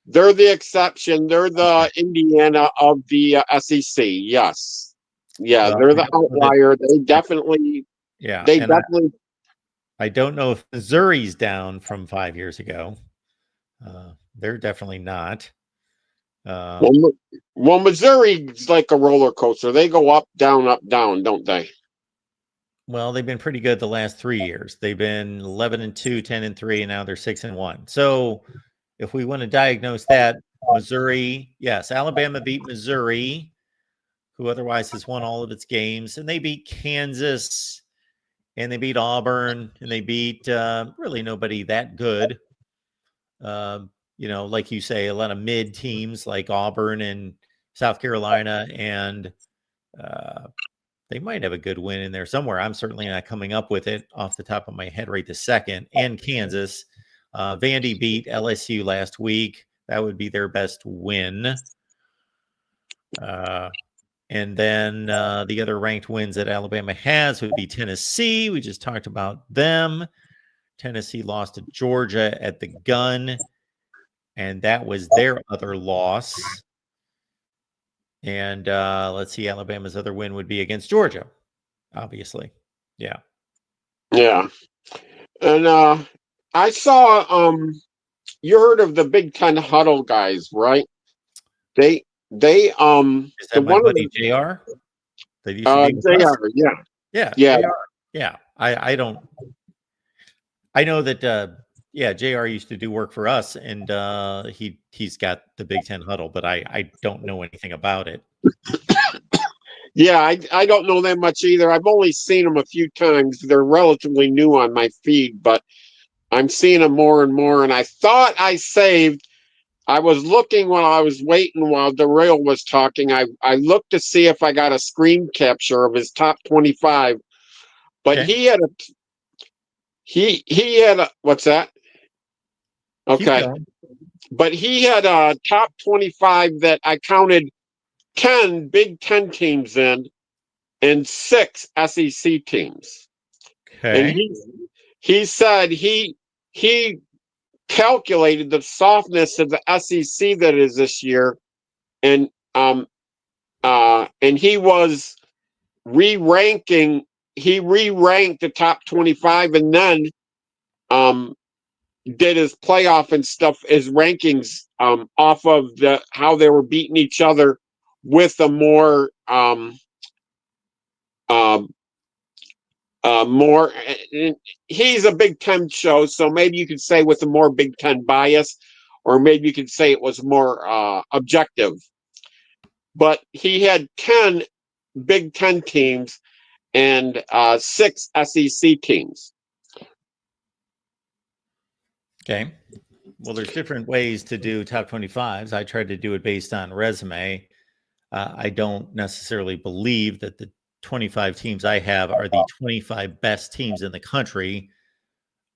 They're the exception. They're the Indiana of the SEC. Yes. Yeah, they're the outlier. They definitely.
Yeah.
They definitely.
I don't know if Missouri's down from 5 years ago. They're definitely not.
Well, Missouri's like a roller coaster. They go up, down, don't they?
Well, they've been pretty good the last 3 years. They've been 11-2, 10-3, and now they're 6-1. So if we want to diagnose that, Missouri, yes, Alabama beat Missouri, who otherwise has won all of its games, and they beat Kansas, and they beat Auburn, and they beat really nobody that good. Like you say, a lot of mid teams like Auburn and South Carolina, and they might have a good win in there somewhere. I'm certainly not coming up with it off the top of my head right this second. And Kansas. Vandy beat LSU last week. That would be their best win. And then the other ranked wins that Alabama has would be Tennessee. We just talked about them. Tennessee lost to Georgia at the gun, and that was their other loss. And let's see, Alabama's other win would be against Georgia, obviously. Yeah.
Yeah. And I saw you heard of the Big Ten huddle guys, right? They
Is
the
that my
one of
buddy
the
JR? That used to be with
they
us?
are, yeah.
Yeah.
Yeah.
JR. Yeah. I know that JR used to do work for us, and he's got the Big Ten huddle, but I don't know anything about it.
Yeah, I don't know that much either. I've only seen them a few times. They're relatively new on my feed, but I'm seeing them more and more. And I thought I saved. I was looking while I was waiting while Darrell was talking. I looked to see if I got a screen capture of his top 25, but
Okay.
he had a what's that?
Keep
Okay,
going.
but he had a top 25 that I counted 10 Big Ten teams in and 6 SEC teams. And
Okay.
he said he calculated the softness of the SEC that is this year, and he was re-ranking. He re-ranked the top 25, and then did his playoff and stuff, his rankings off of how they were beating each other with a more more. He's a Big Ten show, so maybe you could say with a more Big Ten bias, or maybe you could say it was more objective. But he had 10 Big Ten teams and 6 SEC teams.
Okay. Well, there's different ways to do top 25s. I tried to do it based on resume. I don't necessarily believe that the 25 teams I have are the 25 best teams in the country,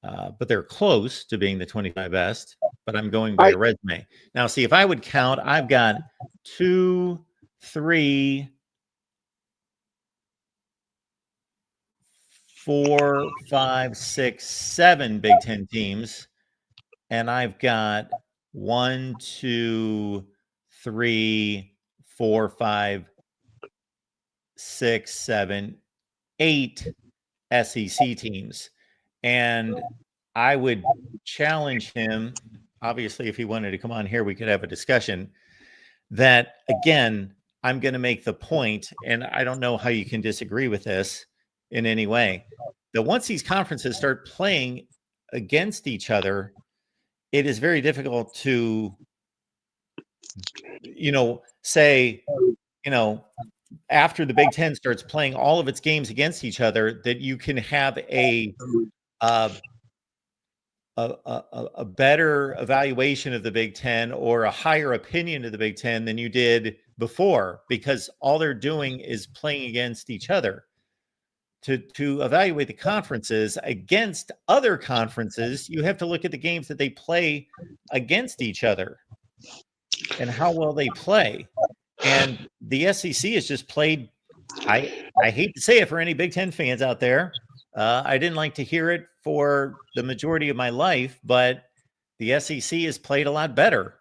but they're close to being the 25 best. But I'm going by a resume. Now, see, if I would count, I've got 2, 3, 4, 5, 6, 7 Big Ten teams. And I've got 1, 2, 3, 4, 5, 6, 7, 8 SEC teams. And I would challenge him, obviously, if he wanted to come on here, we could have a discussion, that, again, I'm going to make the point, and I don't know how you can disagree with this in any way, that once these conferences start playing against each other, it is very difficult to, say, after the Big Ten starts playing all of its games against each other, that you can have a better evaluation of the Big Ten or a higher opinion of the Big Ten than you did before, because all they're doing is playing against each other. To evaluate the conferences against other conferences, you have to look at the games that they play against each other and how well they play. And the SEC has just played, I hate to say it for any Big Ten fans out there, I didn't like to hear it for the majority of my life, but the SEC has played a lot better.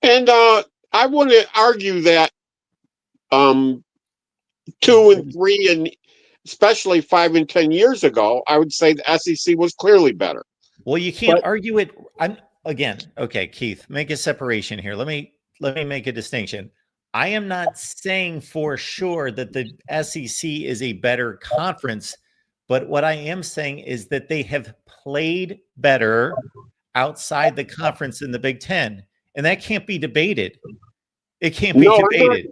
And I wouldn't argue that 2 and 3, and especially 5 and 10 years ago, I would say the SEC was clearly better.
Well, you can't argue it. Okay, Keith, make a separation here. Let me make a distinction. I am not saying for sure that the SEC is a better conference, but what I am saying is that they have played better outside the conference in the Big Ten, and that can't be debated. It can't be debated.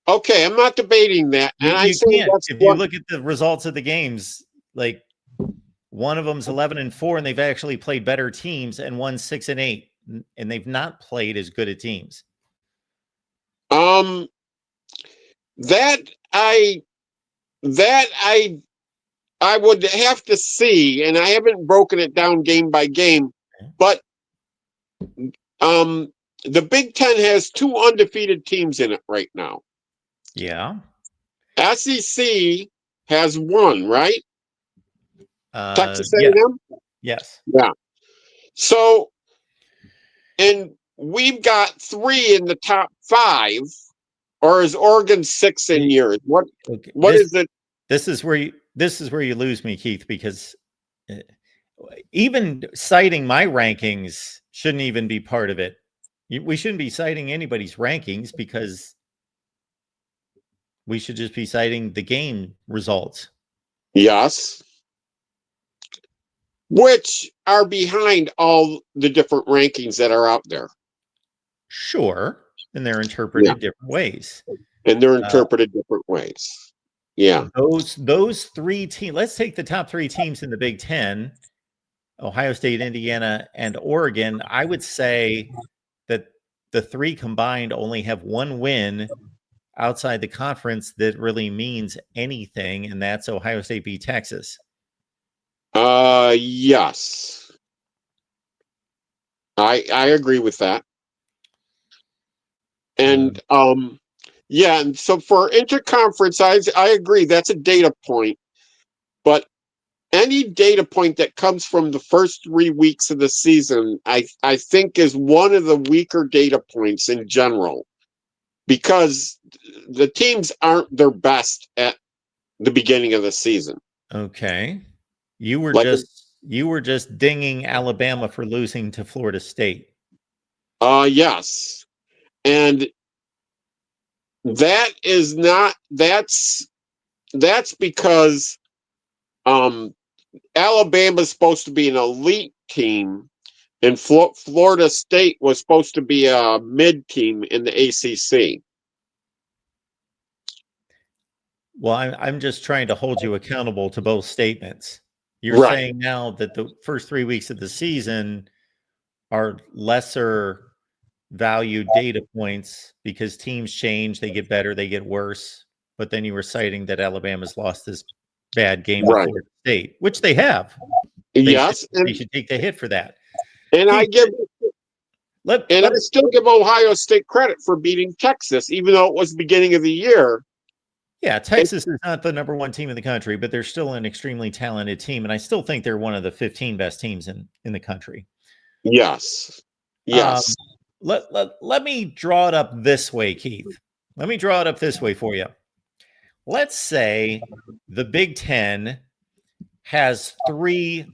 Okay, I'm not debating that. And I say
can't. If you look at the results of the games, like one of them's 11-4, and they've actually played better teams, and one's 6-8, and they've not played as good at teams.
Um, that I that I would have to see, and I haven't broken it down game by game, but um, the Big Ten has 2 undefeated teams in it right now.
Yeah.
SEC has 1, right? Texas
Yeah.
A&M.
Yes.
Yeah. So, and we've got 3 in the top 5, or is Oregon 6 in years?
Okay.
What is it?
This is where you lose me, Keith, because uh, even citing my rankings shouldn't even be part of it. We shouldn't be citing anybody's rankings because we should just be citing the game results.
Yes. Which are behind all the different rankings that are out there.
Sure, and they're interpreted different ways.
And they're interpreted different ways. Yeah.
Those 3 teams, let's take the top 3 teams in the Big Ten, Ohio State, Indiana, and Oregon. I would say that the 3 combined only have 1 win outside the conference that really means anything, and that's Ohio State beat Texas.
Yes. I agree with that. And yeah, and so for interconference, I agree that's a data point, but any data point that comes from the first 3 weeks of the season, I think is one of the weaker data points in general, because the teams aren't their best at the beginning of the season.
Okay. You were
Like,
just dinging Alabama for losing to Florida State.
Yes. And that is not that's because Alabama's supposed to be an elite team, and Florida State was supposed to be a mid team in the ACC.
Well, I'm just trying to hold you accountable to both statements. You're
Right.
saying now that the first 3 weeks of the season are lesser value data points because teams change, they get better, they get worse. But then you were citing that Alabama's lost this bad game to
Right.
Florida State, which they have.
Yes,
They should take the hit for that.
and
Keith,
I still give Ohio State credit for beating Texas, even though it was the beginning of the year.
Yeah, Texas is not the number 1 team in the country, but they're still an extremely talented team, and I still think they're one of the 15 best teams in the country.
Yes. Yes.
Let me draw it up this way, Keith. Let me draw it up this way for you. Let's say the Big Ten has 3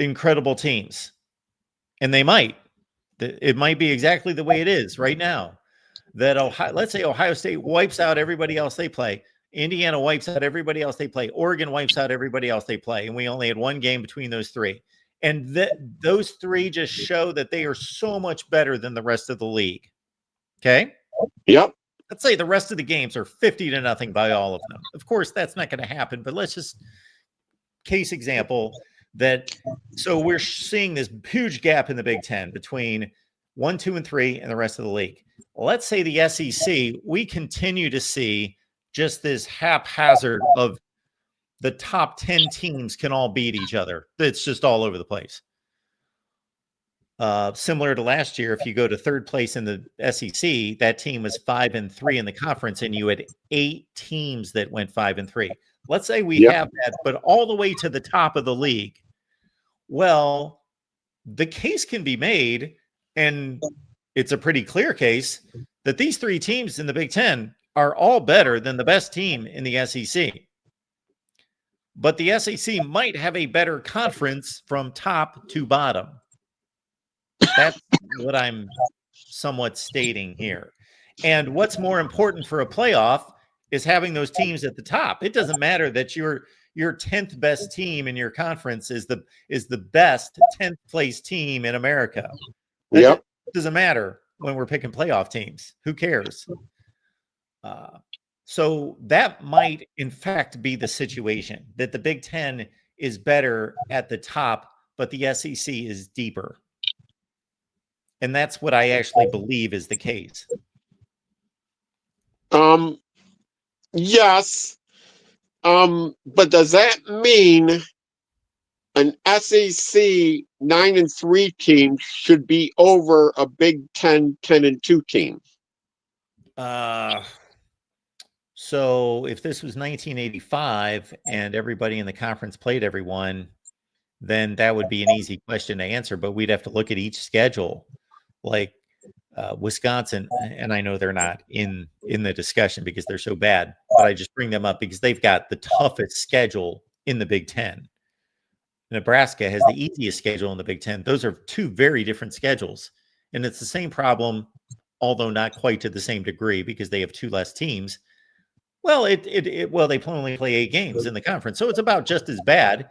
incredible teams, and they might. It might be exactly the way it is right now. That let's say Ohio State wipes out everybody else they play. Indiana wipes out everybody else they play. Oregon wipes out everybody else they play. And we only had 1 game between those 3. And those 3 just show that they are so much better than the rest of the league. Okay?
Yep.
Let's say the rest of the games are 50-0 by all of them. Of course, that's not going to happen, but let's just case example that. So we're seeing this huge gap in the Big Ten between 1, 2, and 3 and the rest of the league. Let's say the SEC, we continue to see just this haphazard of the top 10 teams can all beat each other. It's just all over the place. Similar to last year, if you go to 3rd place in the SEC, that team was 5-3 in the conference, and you had 8 teams that went 5-3. Let's say we have that, but all the way to the top of the league. Well, the case can be made, and it's a pretty clear case, that these 3 teams in the Big Ten are all better than the best team in the SEC. But the SEC might have a better conference from top to bottom. That's what I'm somewhat stating here. And what's more important for a playoff is having those teams at the top. It doesn't matter that your 10th best team in your conference is the best 10th place team in America. That doesn't matter when we're picking playoff teams. Who cares? So that might, in fact, be the situation, that the Big Ten is better at the top, but the SEC is deeper. And that's what I actually believe is the case.
Yes. But does that mean an SEC 9-3 team should be over a Big 10 10-2 team?
So if this was 1985 and everybody in the conference played everyone, then that would be an easy question to answer. But we'd have to look at each schedule, like Wisconsin, and I know they're not in the discussion because they're so bad, but I just bring them up because they've got the toughest schedule in the Big Ten. Nebraska has the easiest schedule in the Big Ten. Those are two very different schedules, and it's the same problem, although not quite to the same degree because they have two less teams. Well, they only play 8 games in the conference, so it's about just as bad,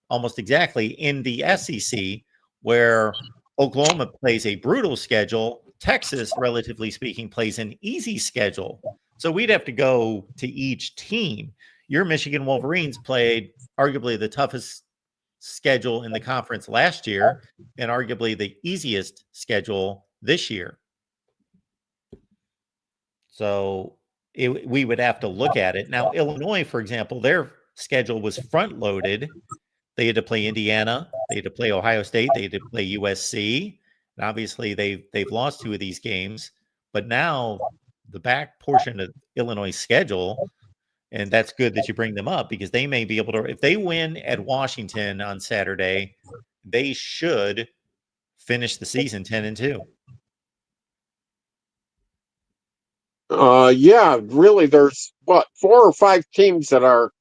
almost exactly in the SEC, where Oklahoma plays a brutal schedule. Texas, relatively speaking, plays an easy schedule. So we'd have to go to each team. Your Michigan Wolverines played arguably the toughest schedule in the conference last year and arguably the easiest schedule this year. So we would have to look at it. Now, Illinois, for example, their schedule was front loaded. They had to play Indiana, they had to play Ohio State, they had to play USC. And obviously, they've lost 2 of these games, but now the back portion of Illinois' schedule, and that's good that you bring them up because they may be able to, if they win at Washington on Saturday, they should finish the season 10-2.
Yeah, really, there's 4 or 5 teams that are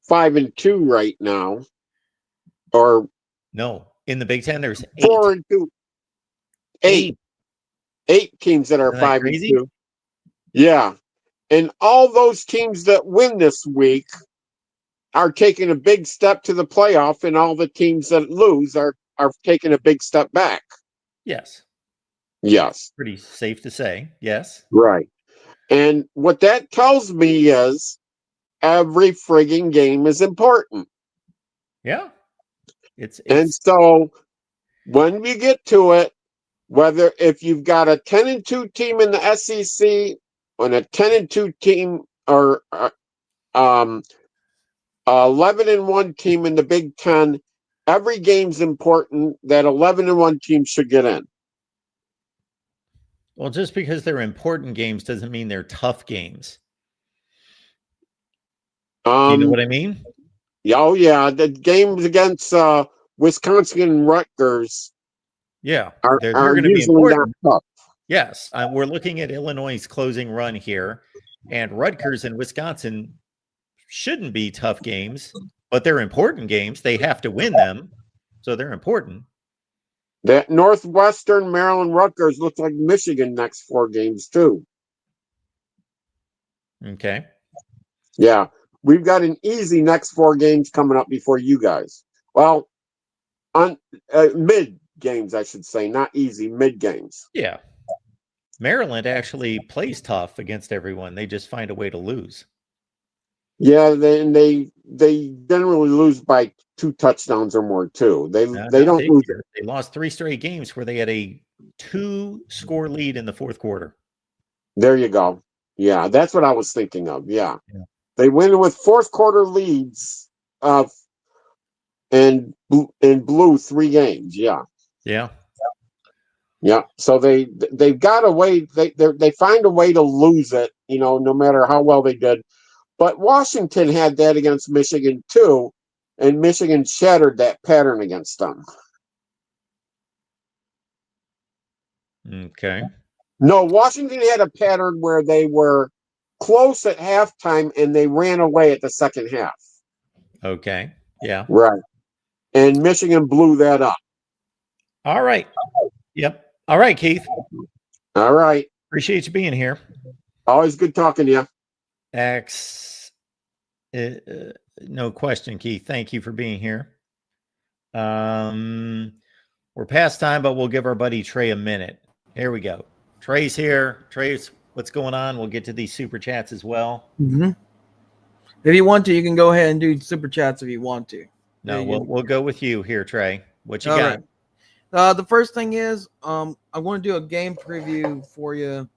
5-2 right now, or
no, in the Big Ten, there's 8.
4-2, 8 teams that are 5-2. Yeah, and all those teams that win this week are taking a big step to the playoff, and all the teams that lose are taking a big step back.
Yes.
Yes.
Pretty safe to say. Yes.
Right. And what that tells me is every frigging game is important.
Yeah.
And so when we get to it, whether if you've got a 10-2 team in the SEC and a 10-2 team or 11-1 team in the Big Ten, every game's important. That 11-1 team should get in.
Well, just because they're important games doesn't mean they're tough games. You know what I mean?
Oh, yeah. The games against Wisconsin and Rutgers are going to be important. Not tough.
Yes. We're looking at Illinois' closing run here, and Rutgers and Wisconsin shouldn't be tough games, but they're important games. They have to win them, so they're important.
That Northwestern, Maryland, Rutgers looks like Michigan next 4 games, too.
Okay.
Yeah. We've got an easy next 4 games coming up before you guys. Well, on mid games, I should say, not easy, mid games.
Yeah. Maryland actually plays tough against everyone. They just find a way to lose.
Yeah, they generally lose by 2 touchdowns or more too. They don't lose it.
They lost 3 straight games where they had a 2-score lead in the fourth quarter.
There you go. Yeah, that's what I was thinking of. Yeah. They win with fourth quarter leads and blew 3 games. Yeah.
Yeah.
Yeah. So they've got a way. They find a way to lose it. No matter how well they did. But Washington had that against Michigan too, and Michigan shattered that pattern against them.
Okay.
No, Washington had a pattern where they were close at halftime and they ran away at the second half.
Okay. Yeah.
Right. And Michigan blew that up.
All right. Yep. All right, Keith.
All right.
Appreciate you being here.
Always good talking to you.
No question, Keith. Thank you for being here. We're past time, but we'll give our buddy Trey a minute. Here we go. Trey's here. Trey's, what's going on? We'll get to these super chats as well.
Mm-hmm. If you want to, you can go ahead and do super chats if you want to.
No, we'll go with you here, Trey. What you
All
got?
Right. The first thing is, I want to do a game preview for you.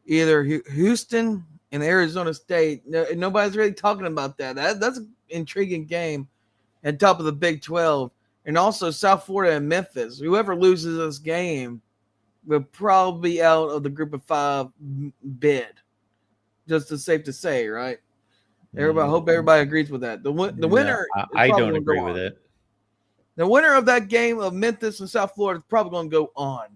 either Houston and Arizona State. Nobody's really talking about that. That's an intriguing game at top of the Big 12. And also South Florida and Memphis. Whoever loses this game will probably be out of the group of 5 bid. Just as safe to say, right? Everybody, I hope everybody agrees with that. The winner,
I don't agree with it.
The winner of that game of Memphis and South Florida is probably going to go on.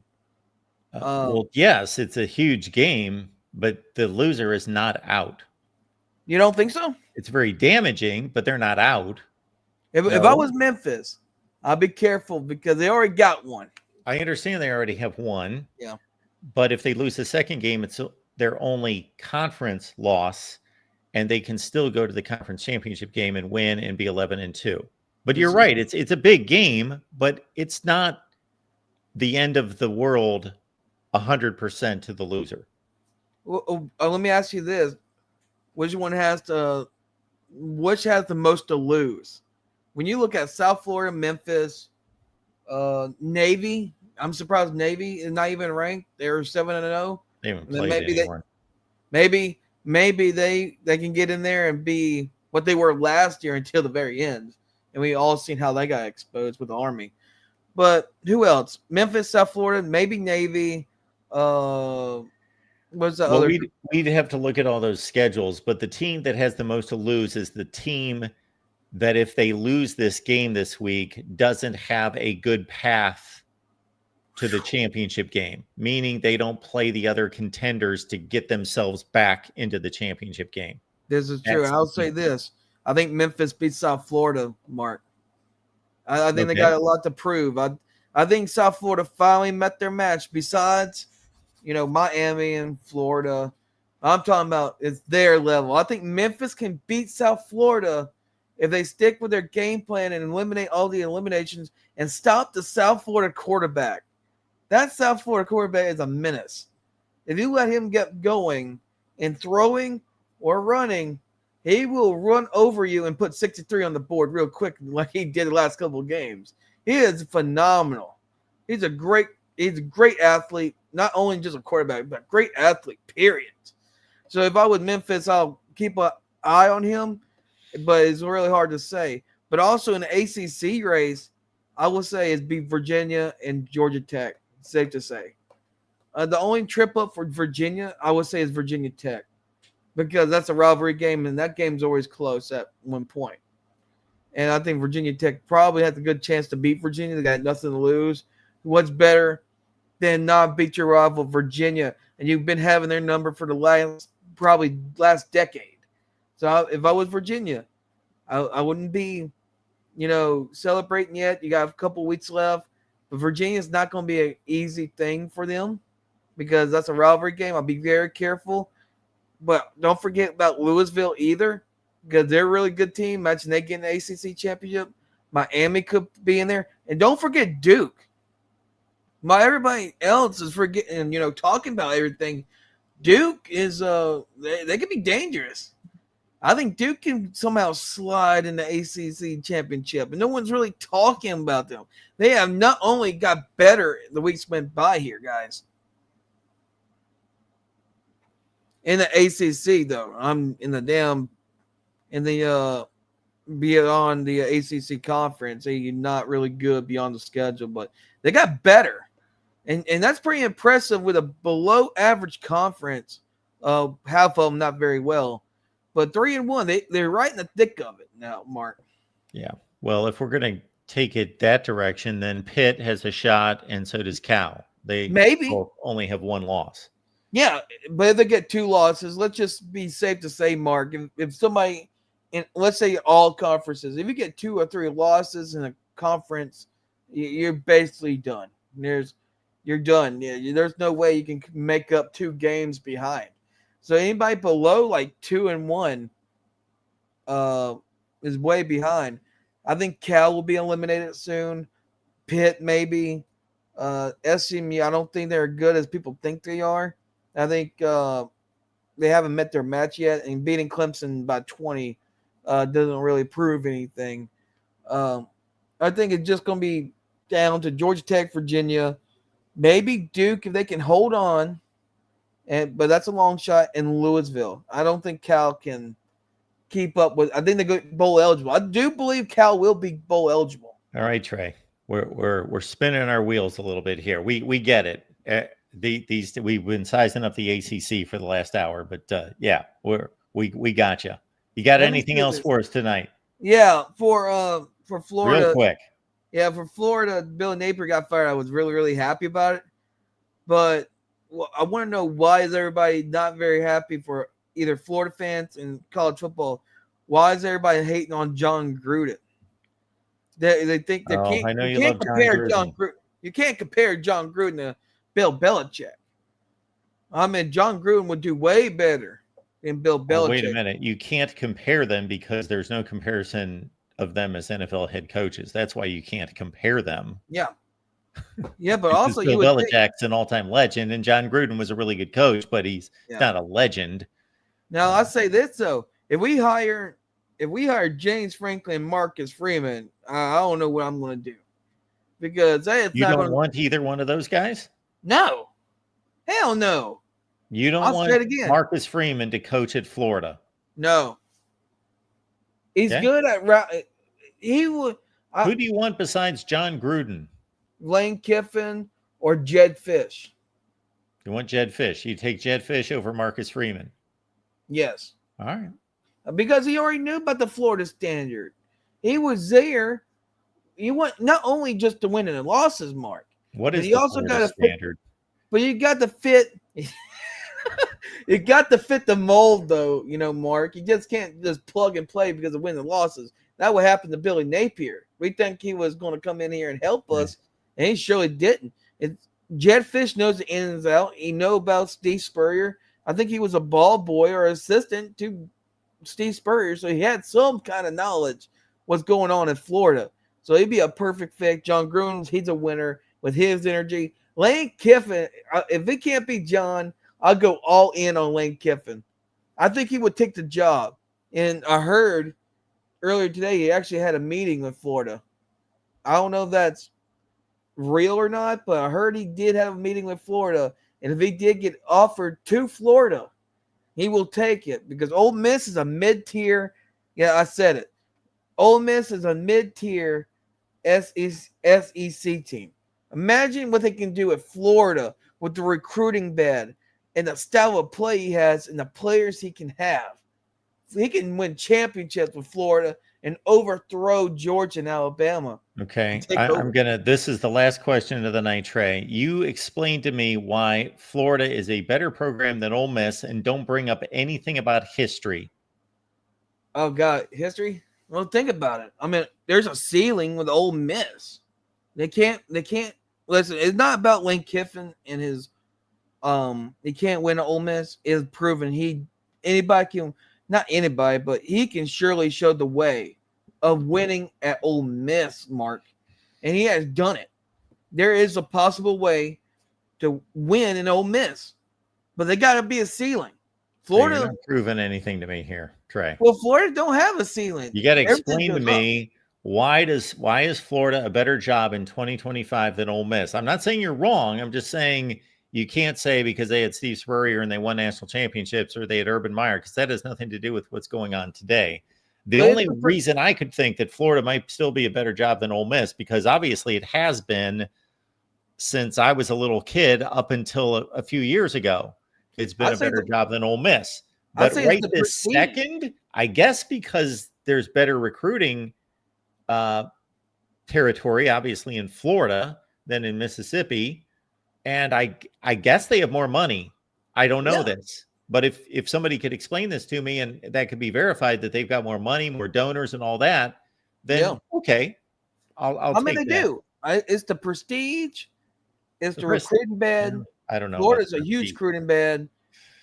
Well, yes, it's a huge game, but the loser is not out.
You don't think so?
It's very damaging, but they're not out.
If I was Memphis, I'd be careful because they already got one.
I understand they already have one.
Yeah.
But if they lose the second game, it's their only conference loss, and they can still go to the conference championship game and win and be 11-2. But you're right. It's a big game, but it's not the end of the world 100% to the loser.
Well, let me ask you this. Which has the most to lose? When you look at South Florida, Memphis, Navy, I'm surprised Navy is not even ranked. They're 7-0.
They haven't played anymore.
Maybe they can get in there and be what they were last year until the very end. And we all seen how they got exposed with the Army. But who else? Memphis, South Florida, maybe Navy. What's the other?
We'd have to look at all those schedules, but the team that has the most to lose is the team that if they lose this game this week doesn't have a good path to the championship game, meaning they don't play the other contenders to get themselves back into the championship game.
This is true. I'll say this. I think Memphis beats South Florida, Mark. I think they got a lot to prove. I think South Florida finally met their match. Besides, Miami and Florida, I'm talking about it's their level. I think Memphis can beat South Florida if they stick with their game plan and eliminate all the eliminations and stop the South Florida quarterback. That South Florida quarterback is a menace. If you let him get going and throwing or running, he will run over you and put 63 on the board real quick like he did the last couple of games. He is phenomenal. He's a great athlete, not only just a quarterback, but a great athlete, period. So if I was Memphis, I'll keep an eye on him, but it's really hard to say. But also in the ACC race, I would say it's beat Virginia and Georgia Tech. Safe to say. The only trip up for Virginia, I would say, is Virginia Tech. Because that's a rivalry game, and that game's always close at one point. And I think Virginia Tech probably has a good chance to beat Virginia. They got nothing to lose. What's better than not beat your rival Virginia? And you've been having their number for the last decade. So if I was Virginia, I wouldn't be, celebrating yet. You got a couple weeks left. But Virginia's not going to be an easy thing for them because that's a rivalry game. I'll be very careful. But don't forget about Louisville either, because they're a really good team. Imagine they get an ACC championship. Miami could be in there. And don't forget Duke. Everybody else is forgetting, talking about everything. Duke is they could be dangerous. I think Duke can somehow slide in the ACC championship, and no one's really talking about them. They have not only got better the weeks went by here, guys. In the ACC, though, I'm in the beyond the ACC conference. They're not really good beyond the schedule, but they got better, and that's pretty impressive with a below average conference. Half of them not very well, but 3-1. They're right in the thick of it now, Mark.
Yeah. Well, if we're gonna take it that direction, then Pitt has a shot, and so does Cal. They
maybe
only have one loss.
Yeah, but if they get 2 losses, let's just be safe to say, Mark, if somebody, let's say all conferences, if you get 2 or 3 losses in a conference, you're basically done. You're done. There's no way you can make up 2 games behind. So anybody below like 2-1 is way behind. I think Cal will be eliminated soon. Pitt maybe. SMU, I don't think they're good as people think they are. I think they haven't met their match yet, and beating Clemson by 20 doesn't really prove anything. I think it's just going to be down to Georgia Tech, Virginia, maybe Duke if they can hold on, but that's a long shot in Louisville. I don't think Cal can keep up with. I think they go bowl eligible. I do believe Cal will be bowl eligible.
All right, Trey. We're spinning our wheels a little bit here. We get it. These we've been sizing up the ACC for the last hour, but yeah, we got you. You got anything else for us tonight?
Yeah, for Florida.
Real quick.
Yeah, for Florida, Billy Napier got fired. I was really, really happy about it. But I want to know, why is everybody not very happy for either Florida fans and college football? Why is everybody hating on John Gruden? They think they can't.
I know
you
you
can't
love
compare
John Gruden.
You can't compare John Gruden to Bill Belichick. I mean, John Gruden would do way better than Bill Belichick.
Wait a minute. You can't compare them because there's no comparison of them as NFL head coaches. That's why you can't compare them.
Yeah. Yeah, but also
Bill Belichick's an all-time legend, and John Gruden was a really good coach, but he's not a legend.
Now I say this though: if we hire James Franklin and Marcus Freeman, I don't know what I'm going to do, because
you don't want either one of those guys.
No, hell no.
You don't want Marcus Freeman to coach at Florida.
No, he's good at he would.
Who do you want besides John Gruden?
Lane Kiffin or Jed Fish?
You want Jed Fish? You take Jed Fish over Marcus Freeman?
Yes.
All right.
Because he already knew about the Florida standard. He was there. You want not only just to win in the losses, Mark.
What is the Florida standard?
But you got to fit. You got to fit the mold, though. You know, Mark. You just can't just plug and play because of winning and losses. That would happen to Billy Napier. We think he was going to come in here and help us, and he surely didn't. Jed Fish knows the ins and outs. He knows about Steve Spurrier. I think he was a ball boy or assistant to Steve Spurrier, so he had some kind of knowledge what's going on in Florida. So he'd be a perfect fit. John Gruden, he's a winner with his energy. Lane Kiffin, if it can't be John, I'll go all in on Lane Kiffin. I think he would take the job. And I heard earlier today he actually had a meeting with Florida. I don't know if that's real or not, but I heard he did have a meeting with Florida. And if he did get offered to Florida, he will take it, because Ole Miss is a mid-tier. Yeah, I said it. Ole Miss is a mid-tier SEC team. Imagine what they can do at Florida with the recruiting bed and the style of play he has and the players he can have. He can win championships with Florida and overthrow Georgia and Alabama.
Okay. This is the last question of the night, Trey. You explain to me why Florida is a better program than Ole Miss, and don't bring up anything about history.
Oh, God. History? Well, think about it. I mean, there's a ceiling with Ole Miss. They can't listen. It's not about Lane Kiffin and his, he can't win at Ole Miss. It's proven anybody can, not anybody, but he can surely show the way of winning at Ole Miss, Mark. And he has done it. There is a possible way to win in Ole Miss, but they got to be a ceiling. Florida,
you're not proving anything to me here, Trey.
Well, Florida don't have a ceiling.
You got to explain to me why is Florida a better job in 2025 than Ole Miss? I'm not saying you're wrong. I'm just saying you can't say because they had Steve Spurrier and they won national championships, or they had Urban Meyer, because that has nothing to do with what's going on today. The only reason I could think that Florida might still be a better job than Ole Miss, because obviously it has been since I was a little kid up until a few years ago. It's been a better job than Ole Miss. But right this second, I guess because there's better recruiting territory, obviously, in Florida than in Mississippi. And I guess they have more money. I don't know this. But if somebody could explain this to me, and that could be verified that they've got more money, more donors, and all that, then okay, I'll take that. They do.
It's the prestige. It's the recruiting bed.
I don't know.
Florida's a huge recruiting bed,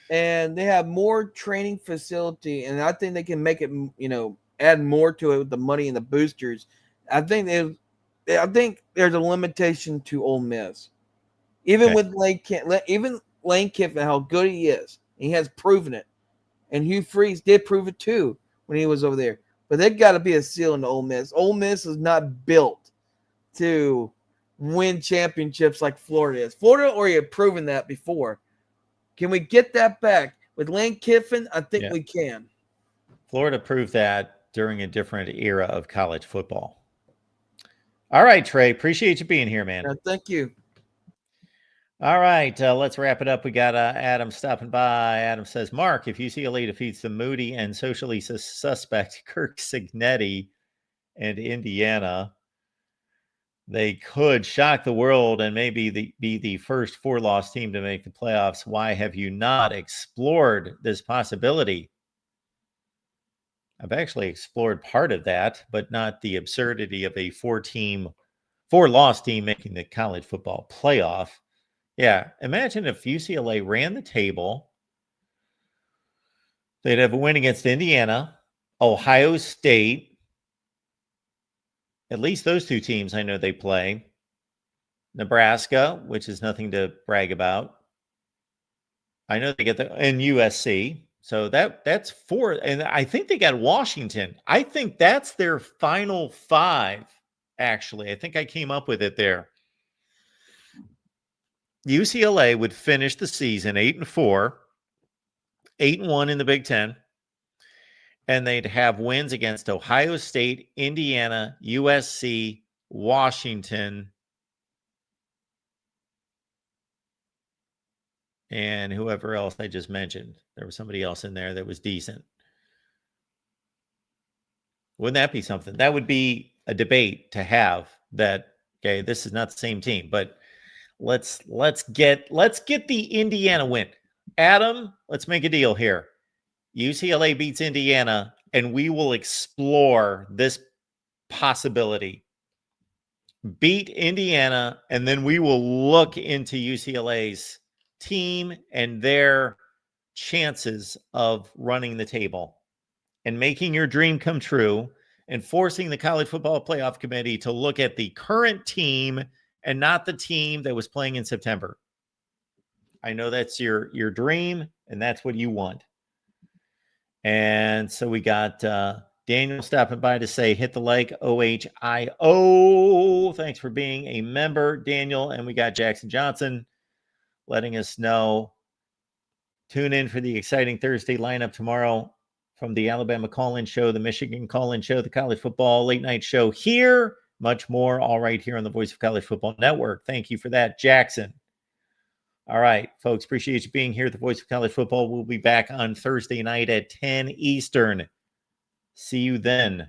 and they have more training facility, and I think they can make it, add more to it with the money and the boosters. I think there's a limitation to Ole Miss, even with Lane Kiffin, how good he is. He has proven it, and Hugh Freeze did prove it too when he was over there. But they got to be a ceiling to Ole Miss. Ole Miss is not built to win championships like Florida is. Florida already had proven that before. Can we get that back? With Lane Kiffin, I think we can.
Florida proved that during a different era of college football. All right, Trey. Appreciate you being here, man.
Thank you.
All right, let's wrap it up. We got Adam stopping by. Adam says, Mark, if UCLA defeats the moody and socially suspect Kirk Cignetti and Indiana, they could shock the world and maybe be the first 4-loss team to make the playoffs. Why have you not explored this possibility? I've actually explored part of that, but not the absurdity of a 4-loss team making the college football playoff. Yeah, imagine if UCLA ran the table. They'd have a win against Indiana, Ohio State. At least those 2 teams I know they play. Nebraska, which is nothing to brag about. I know they get and USC. So that's 4. And I think they got Washington. I think that's their final 5, actually. I think I came up with it there. UCLA would finish the season 8-4, 8-1 in the Big Ten, and they'd have wins against Ohio State, Indiana, USC, Washington, and whoever else I just mentioned. There was somebody else in there that was decent. Wouldn't that be something? That would be a debate to have that, okay, this is not the same team, but let's get the Indiana win. Adam, let's make a deal here. UCLA beats Indiana, and we will explore this possibility. Beat Indiana, and then we will look into UCLA's team and their chances of running the table and making your dream come true and forcing the College Football Playoff Committee to look at the current team and not the team that was playing in September. I know that's your dream, and that's what you want. And so we got Daniel stopping by to say, hit the like, OHIO. Thanks for being a member, Daniel. And we got Jackson Johnson letting us know. Tune in for the exciting Thursday lineup tomorrow from the Alabama Call-In Show, the Michigan Call-In Show, the College Football Late Night Show here. Much more, all right here on the Voice of College Football Network. Thank you for that, Jackson. All right, folks, appreciate you being here at the Voice of College Football. We'll be back on Thursday night at 10 Eastern. See you then.